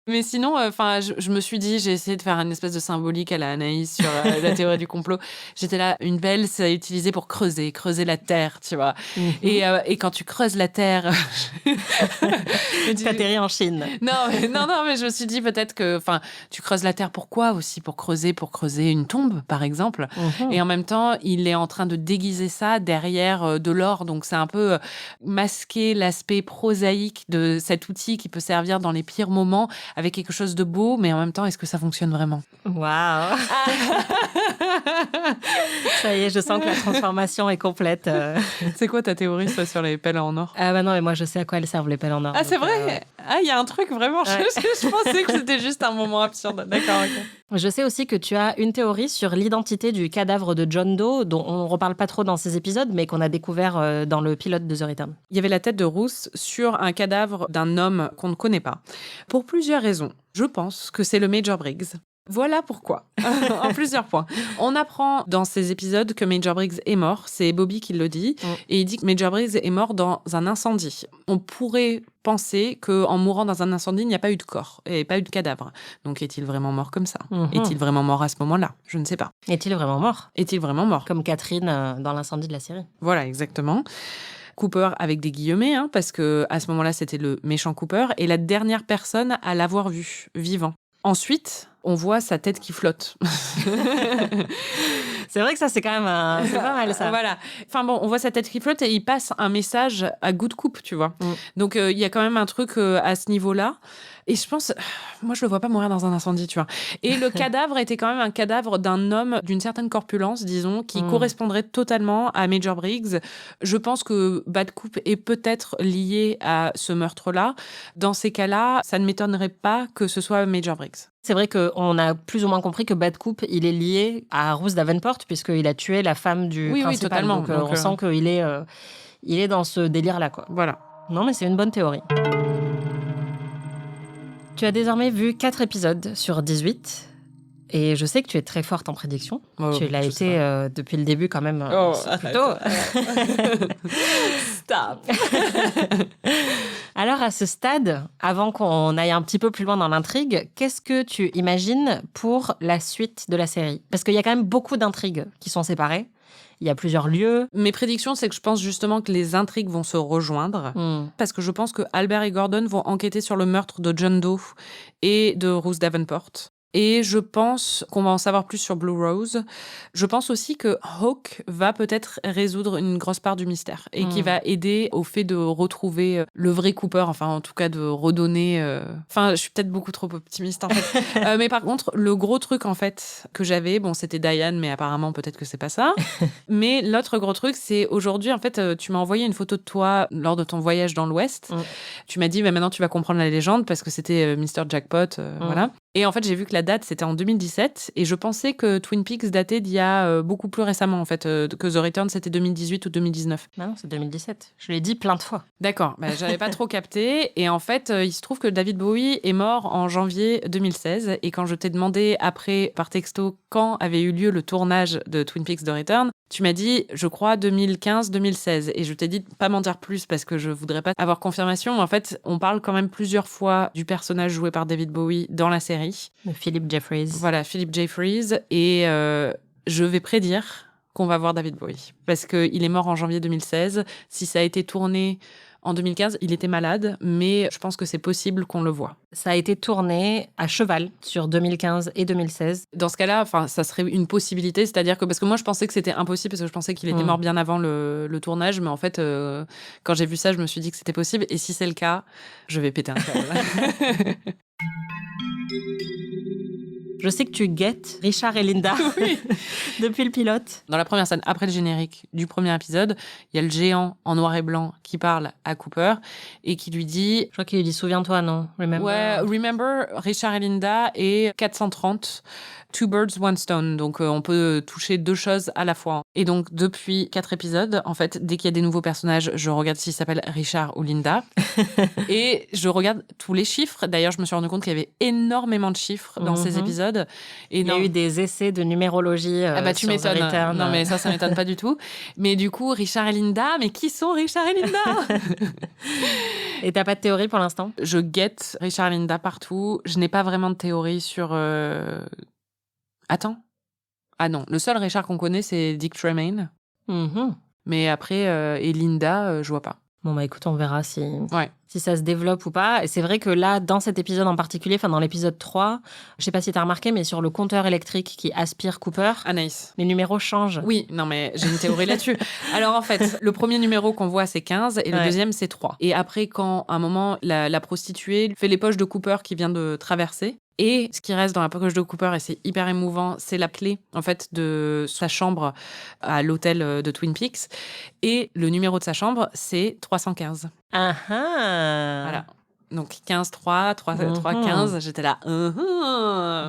Mais sinon, je me suis dit, j'ai essayé de faire une espèce de symbolique à la Anaïs sur la théorie du complot. J'étais là, une pelle, c'est utilisé pour creuser la terre, tu vois. Mm-hmm. Et quand tu creuses la terre... T'atterris en Chine. Non, mais je me suis dit peut-être que, tu creuses la terre pourquoi aussi ? Pour creuser une tombe, par exemple. Mm-hmm. Et en même temps, il est en train de déguiser ça derrière de l'or. Donc, c'est un peu masquer l'aspect prosaïque de cet outil qui peut servir dans les pires moments avec quelque chose de beau, mais en même temps, est-ce que ça fonctionne vraiment ? Waouh. Ça y est, je sens que la transformation est complète. C'est quoi ta théorie, ça, sur les pelles en or ? Ah bah non, mais moi, je sais à quoi elles servent, les pelles en or. Ah, c'est vrai ? Ah, il y a un truc vraiment, ouais. je pensais que c'était juste un moment absurde. D'accord, ok. Je sais aussi que tu as une théorie sur l'identité du cadavre de John Doe, dont on ne reparle pas trop dans ces épisodes, mais qu'on a découvert dans le pilote de The Return. Il y avait la tête de Ruth sur un cadavre d'un homme qu'on ne connaît pas. Pour plusieurs raisons. Je pense que c'est le Major Briggs. Voilà pourquoi, en plusieurs points. On apprend dans ces épisodes que Major Briggs est mort, c'est Bobby qui le dit, et il dit que Major Briggs est mort dans un incendie. On pourrait penser qu'en mourant dans un incendie, il n'y a pas eu de corps et pas eu de cadavre. Donc est-il vraiment mort comme ça ? Est-il vraiment mort à ce moment-là ? Je ne sais pas. Est-il vraiment mort ? Est-il vraiment mort ? Comme Catherine dans l'incendie de la série. Voilà, exactement. Cooper avec des guillemets, parce que à ce moment-là, c'était le méchant Cooper, et la dernière personne à l'avoir vu, vivant. Ensuite, on voit sa tête qui flotte. C'est vrai que ça, c'est quand même c'est pas mal, ça. Voilà. Enfin bon, on voit sa tête qui flotte et il passe un message à Good Coupe, tu vois. Donc, il y a quand même un truc à ce niveau-là. Et je pense... Moi, je le vois pas mourir dans un incendie, tu vois. Et le cadavre était quand même un cadavre d'un homme d'une certaine corpulence, disons, qui correspondrait totalement à Major Briggs. Je pense que Bad Coupe est peut-être lié à ce meurtre-là. Dans ces cas-là, ça ne m'étonnerait pas que ce soit Major Briggs. C'est vrai qu'on a plus ou moins compris que Bad Coupe, il est lié à Ruth Davenport, puisqu'il a tué la femme du principal. Oui, totalement. Donc, on sent qu'il est dans ce délire-là, quoi. Voilà. Non, mais c'est une bonne théorie. Tu as désormais vu 4 épisodes sur 18. Et je sais que tu es très forte en prédiction. Tu l'as été depuis le début quand même. Plutôt. Stop. Alors à ce stade, avant qu'on aille un petit peu plus loin dans l'intrigue, qu'est-ce que tu imagines pour la suite de la série ? Parce qu'il y a quand même beaucoup d'intrigues qui sont séparées. Il y a plusieurs lieux. Mes prédictions, c'est que je pense justement que les intrigues vont se rejoindre. Parce que je pense que Albert et Gordon vont enquêter sur le meurtre de John Doe et de Ruth Davenport. Et je pense qu'on va en savoir plus sur Blue Rose. Je pense aussi que Hawk va peut-être résoudre une grosse part du mystère et qui va aider au fait de retrouver le vrai Cooper, enfin en tout cas de redonner... Enfin, je suis peut-être beaucoup trop optimiste en fait. Mais par contre, le gros truc en fait que j'avais, bon c'était Diane, mais apparemment peut-être que c'est pas ça. Mais l'autre gros truc, c'est aujourd'hui en fait, tu m'as envoyé une photo de toi lors de ton voyage dans l'Ouest. Tu m'as dit, mais maintenant tu vas comprendre la légende parce que c'était Mr. Jackpot, voilà. Et en fait, j'ai vu que la date, c'était en 2017. Et je pensais que Twin Peaks datait d'il y a beaucoup plus récemment, en fait. Que The Return, c'était 2018 ou 2019. Bah non, c'est 2017. Je l'ai dit plein de fois. D'accord. Bah, j'avais pas trop capté. Et en fait, il se trouve que David Bowie est mort en janvier 2016. Et quand je t'ai demandé après, par texto, quand avait eu lieu le tournage de Twin Peaks The Return, tu m'as dit, je crois, 2015-2016. Et je t'ai dit de pas m'en dire plus parce que je voudrais pas avoir confirmation. Mais en fait, on parle quand même plusieurs fois du personnage joué par David Bowie dans la série. Philip Jeffries. Voilà, Philip Jeffries. Et je vais prédire qu'on va voir David Bowie. Parce qu'il est mort en janvier 2016. Si ça a été tourné en 2015, il était malade, mais je pense que c'est possible qu'on le voit. Ça a été tourné à cheval sur 2015 et 2016. Dans ce cas-là, ça serait une possibilité, c'est-à-dire que, parce que moi je pensais que c'était impossible, parce que je pensais qu'il était mort bien avant le tournage, mais en fait, quand j'ai vu ça, je me suis dit que c'était possible, et si c'est le cas, je vais péter un câble. Je sais que tu guettes Richard et Linda depuis le pilote. Dans la première scène, après le générique du premier épisode, il y a le géant en noir et blanc qui parle à Cooper et qui lui dit... Je crois qu'il lui dit « Souviens-toi, non ? Remember ?» Ouais, Remember, Richard et Linda et 430, Two Birds, One Stone. Donc, on peut toucher 2 choses à la fois. Et donc, depuis 4 épisodes, en fait, dès qu'il y a des nouveaux personnages, je regarde s'ils s'appellent Richard ou Linda. Et je regarde tous les chiffres. D'ailleurs, je me suis rendu compte qu'il y avait énormément de chiffres dans ces épisodes. Et il y a eu des essais de numérologie tu m'étonnes. Non, mais ça m'étonne pas du tout. Mais du coup, Richard et Linda, mais qui sont Richard et Linda? Et t'as pas de théorie pour l'instant? Je guette Richard et Linda partout. Je n'ai pas vraiment de théorie sur... Attends. Ah non, le seul Richard qu'on connaît, c'est Dick Tremaine. Mais après, et Linda, je vois pas. Bon, bah écoute, on verra si ça se développe ou pas. Et c'est vrai que là, dans cet épisode en particulier, dans l'épisode 3, je sais pas si t'as remarqué, mais sur le compteur électrique qui aspire Cooper, Nice. Les numéros changent. Oui, non mais j'ai une théorie là-dessus. Alors en fait, le premier numéro qu'on voit, c'est 15 et le deuxième, c'est 3. Et après, quand à un moment, la prostituée fait les poches de Cooper qui vient de traverser, et ce qui reste dans la poche de Cooper, et c'est hyper émouvant, c'est la clé, en fait, de sa chambre à l'hôtel de Twin Peaks. Et le numéro de sa chambre, c'est 315. Ah ah. Voilà. Donc 15, 3, 15, j'étais là.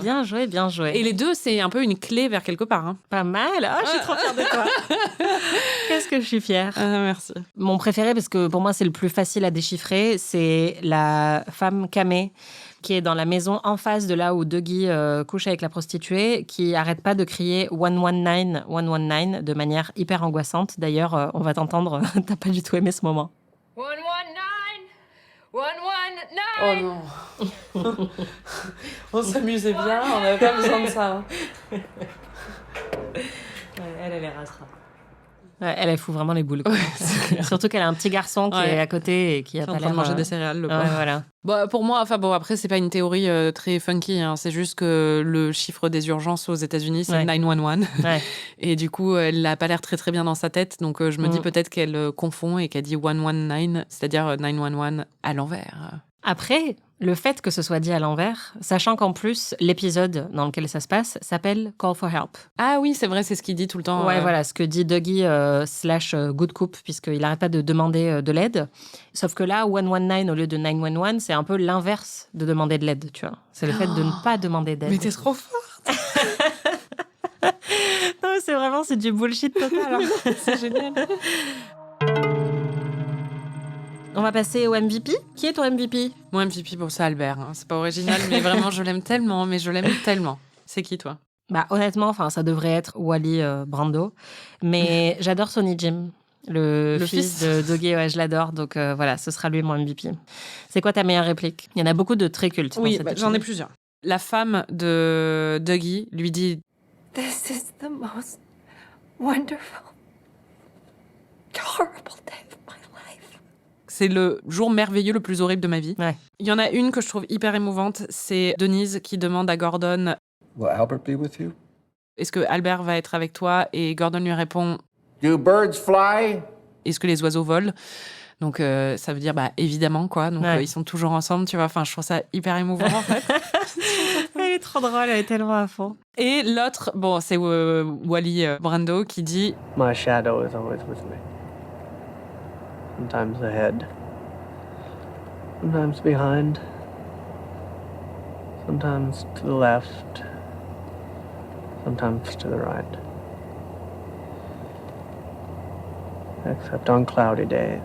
Bien joué, bien joué. Et les deux, c'est un peu une clé vers quelque part. Hein. Pas mal. Oh, je suis trop fière de toi. Qu'est-ce que je suis fière. Merci. Mon préféré, parce que pour moi, c'est le plus facile à déchiffrer, c'est la femme camée qui est dans la maison en face de là où Dougie couche avec la prostituée, qui arrête pas de crier 119, 119 de manière hyper angoissante. D'ailleurs, on va t'entendre, t'as pas du tout aimé ce moment. 119, 119. Oh non. On s'amusait bien, on n'avait pas besoin de ça. Elle rasera. Ouais, elle fout vraiment les boules. Surtout qu'elle a un petit garçon qui est à côté et qui a pas l'air... en train de manger des céréales, le pauvre. Voilà. Bon, pour moi, après, c'est pas une théorie très funky. Hein. C'est juste que le chiffre des urgences aux États-Unis, c'est 911. Ouais. Et du coup, elle n'a pas l'air très très bien dans sa tête. Donc, je me dis peut-être qu'elle confond et qu'elle dit 119, c'est-à-dire 911 à l'envers. Après, le fait que ce soit dit à l'envers, sachant qu'en plus, l'épisode dans lequel ça se passe s'appelle Call for Help. Ah oui, c'est vrai, c'est ce qu'il dit tout le temps. Ouais, voilà, ce que dit Dougie / Good Coop, puisqu'il n'arrête pas de demander de l'aide. Sauf que là, 119 au lieu de 911, c'est un peu l'inverse de demander de l'aide, tu vois. C'est le fait de ne pas demander d'aide. Mais t'es trop forte. Non, c'est du bullshit total. Hein. C'est génial. On va passer au MVP. Qui est ton MVP? Mon MVP, bon, c'est Albert. Hein. C'est pas original, mais vraiment, je l'aime tellement. C'est qui, toi? Bah, honnêtement, ça devrait être Wally Brando. Mais j'adore Sonny Jim, le fils de Dougie. Ouais, je l'adore. Donc voilà, ce sera lui mon MVP. C'est quoi ta meilleure réplique? Il y en a beaucoup de très cultes. Oui, j'en ai plusieurs. La femme de Dougie lui dit This is the most wonderful, horrible day of my life. C'est le jour merveilleux le plus horrible de ma vie. Ouais. Il y en a une que je trouve hyper émouvante, c'est Denise qui demande à Gordon Will Albert be with you? est-ce que Albert va être avec toi? Et Gordon lui répond Do birds fly? est-ce que les oiseaux volent? Donc ça veut dire évidemment quoi. Donc Ouais. ils sont toujours ensemble, tu vois. Enfin, je trouve ça hyper émouvant en fait. Elle est trop drôle, elle est tellement à fond. Et l'autre, c'est Wally Brando qui dit My shadow is always with me. Sometimes ahead, sometimes behind, sometimes to the left, sometimes to the right. Except on cloudy days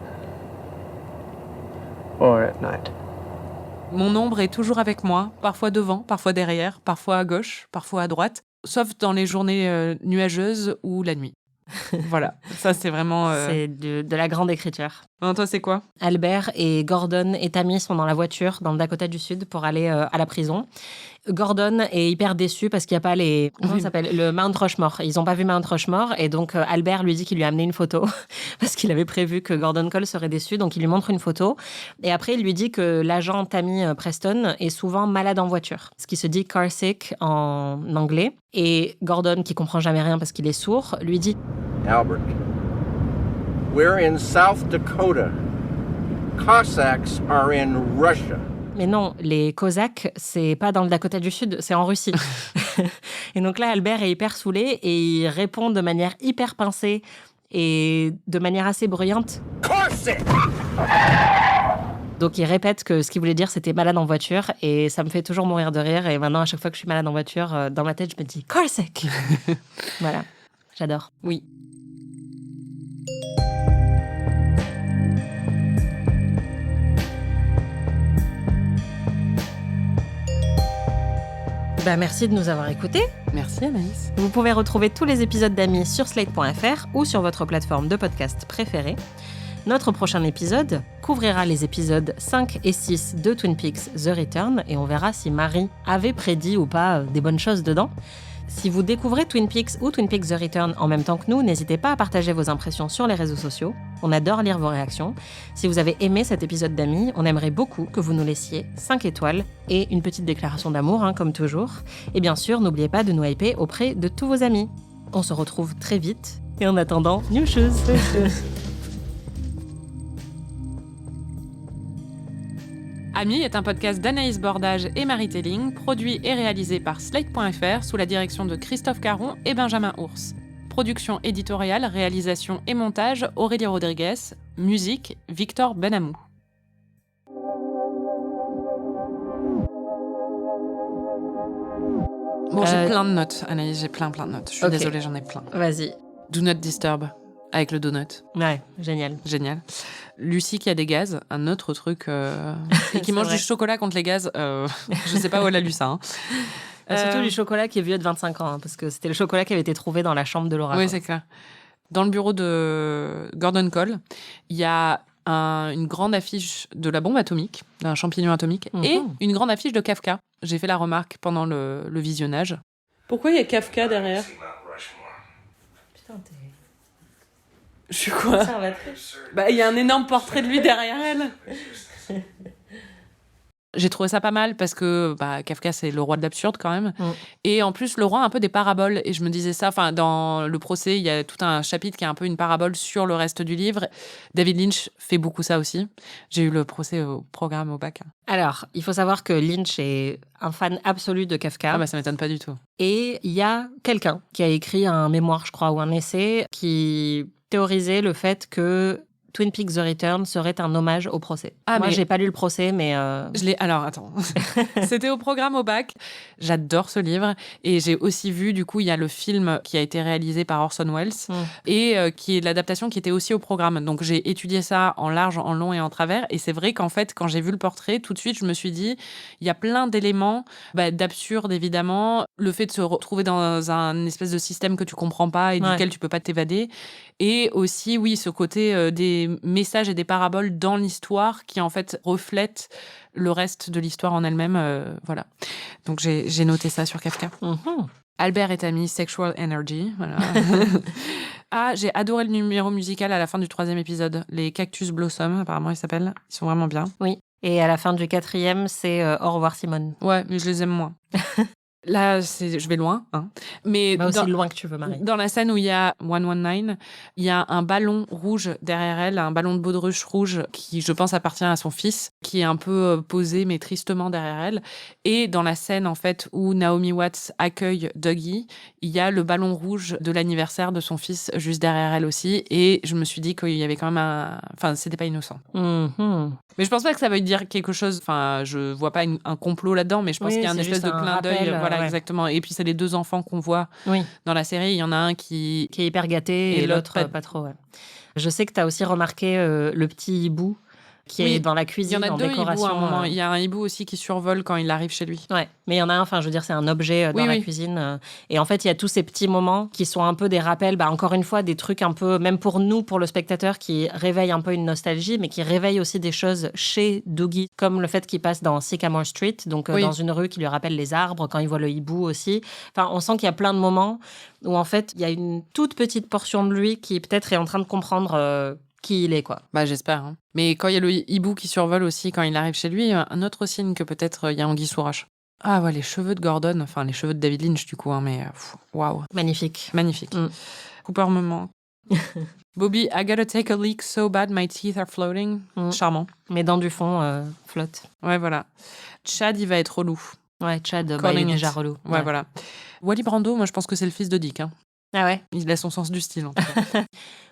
or at night. mon ombre est toujours avec moi, parfois devant, parfois derrière, parfois à gauche, parfois à droite, sauf dans les journées nuageuses ou la nuit. Voilà, ça c'est vraiment... C'est de la grande écriture. Toi, c'est quoi? Albert et Gordon et Tammy sont dans la voiture dans le Dakota du Sud pour aller à la prison. Gordon est hyper déçu parce qu'il n'y a pas les... Comment ça s'appelle? Le Mount Rushmore. Ils n'ont pas vu Mount Rushmore et donc Albert lui dit qu'il lui a amené une photo parce qu'il avait prévu que Gordon Cole serait déçu. Donc il lui montre une photo et après il lui dit que l'agent Tammy Preston est souvent malade en voiture. Ce qui se dit car sick en anglais. Et Gordon, qui comprend jamais rien parce qu'il est sourd, lui dit Albert, we're in South Dakota. Cossacks are in Russia. mais non, les Cosaques, c'est pas dans le Dakota du Sud, c'est en Russie. Et donc là, Albert est hyper saoulé et il répond de manière hyper pincée et de manière assez bruyante. Cossack! Donc il répète que ce qu'il voulait dire, c'était malade en voiture et ça me fait toujours mourir de rire. Et maintenant, à chaque fois que je suis malade en voiture, dans ma tête, je me dis « Corsic !» Voilà, j'adore. Oui. Merci de nous avoir écoutés. Merci Anaïs. Vous pouvez retrouver tous les épisodes d'Amis sur slate.fr ou sur votre plateforme de podcast préférée. Notre prochain épisode couvrira les épisodes 5 et 6 de Twin Peaks The Return et on verra si Marie avait prédit ou pas des bonnes choses dedans. Si vous découvrez Twin Peaks ou Twin Peaks The Return en même temps que nous, n'hésitez pas à partager vos impressions sur les réseaux sociaux. On adore lire vos réactions. Si vous avez aimé cet épisode d'Amis, on aimerait beaucoup que vous nous laissiez 5 étoiles et une petite déclaration d'amour, comme toujours. Et bien sûr, n'oubliez pas de nous hyper auprès de tous vos amis. On se retrouve très vite. Et en attendant, new shoes. Amis est un podcast d'Anaïs Bordage et Marie Telling, produit et réalisé par Slate.fr sous la direction de Christophe Caron et Benjamin Ours. Production éditoriale, réalisation et montage, Aurélie Rodriguez. Musique, Victor Benamou. Bon, j'ai plein de notes, Anaïs, j'ai plein de notes. Je suis désolée, j'en ai plein. Vas-y. Do not disturb, avec le donut. Ouais, génial. Génial. Lucie qui a des gaz, un autre truc, et qui mange du chocolat contre les gaz. Je sais pas où elle a lu ça. Surtout du chocolat qui est vieux de 25 ans, parce que c'était le chocolat qui avait été trouvé dans la chambre de Laura. Oui, c'est clair. Dans le bureau de Gordon Cole, il y a une grande affiche de la bombe atomique, d'un champignon atomique, et une grande affiche de Kafka. J'ai fait la remarque pendant le visionnage. Pourquoi il y a Kafka derrière? Putain, Je suis quoi? Il y a un énorme portrait de lui derrière elle. J'ai trouvé ça pas mal parce que Kafka, c'est le roi de l'absurde quand même. Et en plus, le roi a un peu des paraboles. Et je me disais ça, dans le procès, il y a tout un chapitre qui est un peu une parabole sur le reste du livre. David Lynch fait beaucoup ça aussi. J'ai eu le procès au programme au bac. Alors, il faut savoir que Lynch est un fan absolu de Kafka. Ça m'étonne pas du tout. Et il y a quelqu'un qui a écrit un mémoire, je crois, ou un essai qui théorisait le fait que Twin Peaks The Return serait un hommage au procès. Moi, j'ai pas lu le procès, mais... Je l'ai... Alors, attends. C'était au programme au bac. J'adore ce livre. Et j'ai aussi vu, du coup, il y a le film qui a été réalisé par Orson Welles et qui est l'adaptation qui était aussi au programme. Donc, j'ai étudié ça en large, en long et en travers. Et c'est vrai qu'en fait, quand j'ai vu le portrait, tout de suite, je me suis dit, il y a plein d'éléments d'absurde, évidemment. Le fait de se retrouver dans un espèce de système que tu comprends pas et duquel tu peux pas t'évader. Et aussi, oui, ce côté des messages et des paraboles dans l'histoire qui, en fait, reflètent le reste de l'histoire en elle-même. Voilà. Donc, j'ai noté ça sur Kafka. Albert et Tammy, Sexual Energy. Voilà. Ah, j'ai adoré le numéro musical à la fin du 3e épisode. Les Cactus Blossom, apparemment, ils s'appellent. Ils sont vraiment bien. Oui. Et à la fin du 4e, c'est Au revoir Simone. Ouais, mais je les aime moins. Là, je vais loin. Hein. Mais aussi loin que tu veux, Marie. Dans la scène où il y a 119, il y a un ballon rouge derrière elle, un ballon de baudruche rouge qui, je pense, appartient à son fils, qui est un peu posé, mais tristement derrière elle. Et dans la scène, en fait, où Naomi Watts accueille Dougie, il y a le ballon rouge de l'anniversaire de son fils juste derrière elle aussi. Et je me suis dit qu'il y avait quand même Enfin, c'était pas innocent. Mm-hmm. Mais je pense pas que ça veuille dire quelque chose. Enfin, je vois pas un complot là-dedans, mais je pense qu'il y a un espèce de clin d'œil. Voilà, exactement. Et puis, c'est les 2 enfants qu'on voit dans la série. Il y en a un qui est hyper gâté et l'autre pas trop. Ouais. Je sais que tu as aussi remarqué le petit hibou qui est dans la cuisine en décoration. Il y en a 2 hiboux à un moment. Il y a un hibou aussi qui survole quand il arrive chez lui. Ouais, mais il y en a un, enfin, je veux dire, c'est un objet dans la cuisine. Et en fait, il y a tous ces petits moments qui sont un peu des rappels, encore une fois, des trucs un peu, même pour nous, pour le spectateur, qui réveillent un peu une nostalgie, mais qui réveillent aussi des choses chez Dougie, comme le fait qu'il passe dans Sycamore Street, donc dans une rue qui lui rappelle les arbres, quand il voit le hibou aussi. Enfin, on sent qu'il y a plein de moments où, en fait, il y a une toute petite portion de lui qui peut-être est en train de comprendre qui il est, quoi. Bah, j'espère. Hein. Mais quand il y a le hibou qui survole aussi, quand il arrive chez lui, un autre signe que peut-être il y a anguille sous roche. Ah ouais, les cheveux de Gordon, enfin les cheveux de David Lynch du coup, hein, mais waouh. Magnifique. Magnifique. Cooper me manque. Bobby, I gotta take a leak so bad my teeth are floating. Charmant. Mes dents du fond flottent. Ouais, voilà. Chad, il va être relou. Ouais, Chad, il est déjà relou. Ouais, voilà. Wally Brando, moi je pense que c'est le fils de Dick. Hein. Ah ouais. Il a son sens du style, en tout cas.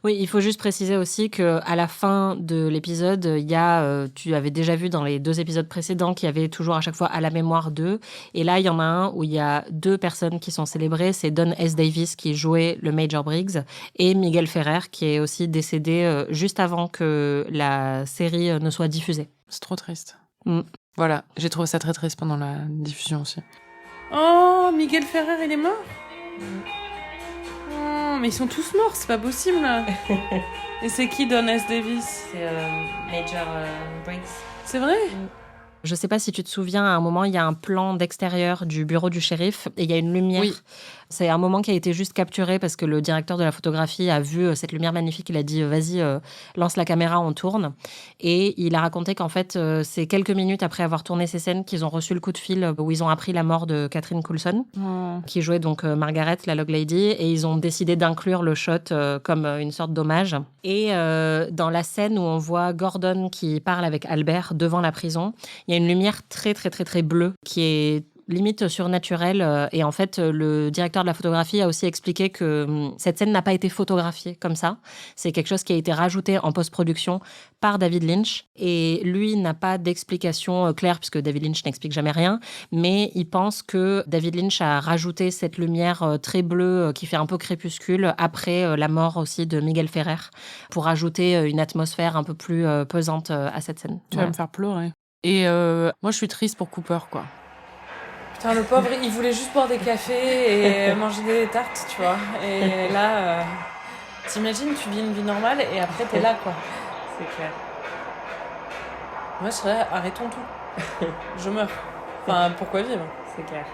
Oui, il faut juste préciser aussi qu'à la fin de l'épisode, il y a, tu avais déjà vu dans les 2 épisodes précédents qu'il y avait toujours à chaque fois à la mémoire d'eux. Et là, il y en a un où il y a 2 personnes qui sont célébrées. C'est Don S. Davis qui jouait le Major Briggs et Miguel Ferrer qui est aussi décédé juste avant que la série ne soit diffusée. C'est trop triste. Voilà, j'ai trouvé ça très triste pendant la diffusion aussi. Oh, Miguel Ferrer, il est mort mais ils sont tous morts, c'est pas possible là. Et c'est qui Don S. Davis? C'est Major Briggs. C'est vrai? Je sais pas si tu te souviens, à un moment, il y a un plan d'extérieur du bureau du shérif et il y a une lumière. Oui. C'est un moment qui a été juste capturé parce que le directeur de la photographie a vu cette lumière magnifique. Il a dit, vas-y, lance la caméra, on tourne. Et il a raconté qu'en fait, c'est quelques minutes après avoir tourné ces scènes qu'ils ont reçu le coup de fil où ils ont appris la mort de Catherine Coulson, qui jouait donc Margaret, la Log Lady. Et ils ont décidé d'inclure le shot comme une sorte d'hommage. Et dans la scène où on voit Gordon qui parle avec Albert devant la prison, il y a une lumière très, très, très, très bleue qui est limite surnaturelle. Et en fait, le directeur de la photographie a aussi expliqué que cette scène n'a pas été photographiée comme ça. C'est quelque chose qui a été rajouté en post-production par David Lynch. Et lui n'a pas d'explication claire, puisque David Lynch n'explique jamais rien. Mais il pense que David Lynch a rajouté cette lumière très bleue qui fait un peu crépuscule après la mort aussi de Miguel Ferrer pour ajouter une atmosphère un peu plus pesante à cette scène. Tu vas me faire pleurer. Et moi, je suis triste pour Cooper, quoi. Putain, le pauvre, il voulait juste boire des cafés et manger des tartes, tu vois. Et là, t'imagines, tu vis une vie normale et après, t'es là, quoi. C'est clair. Moi, je serais là, arrêtons tout. Je meurs. Enfin, pourquoi vivre? C'est clair.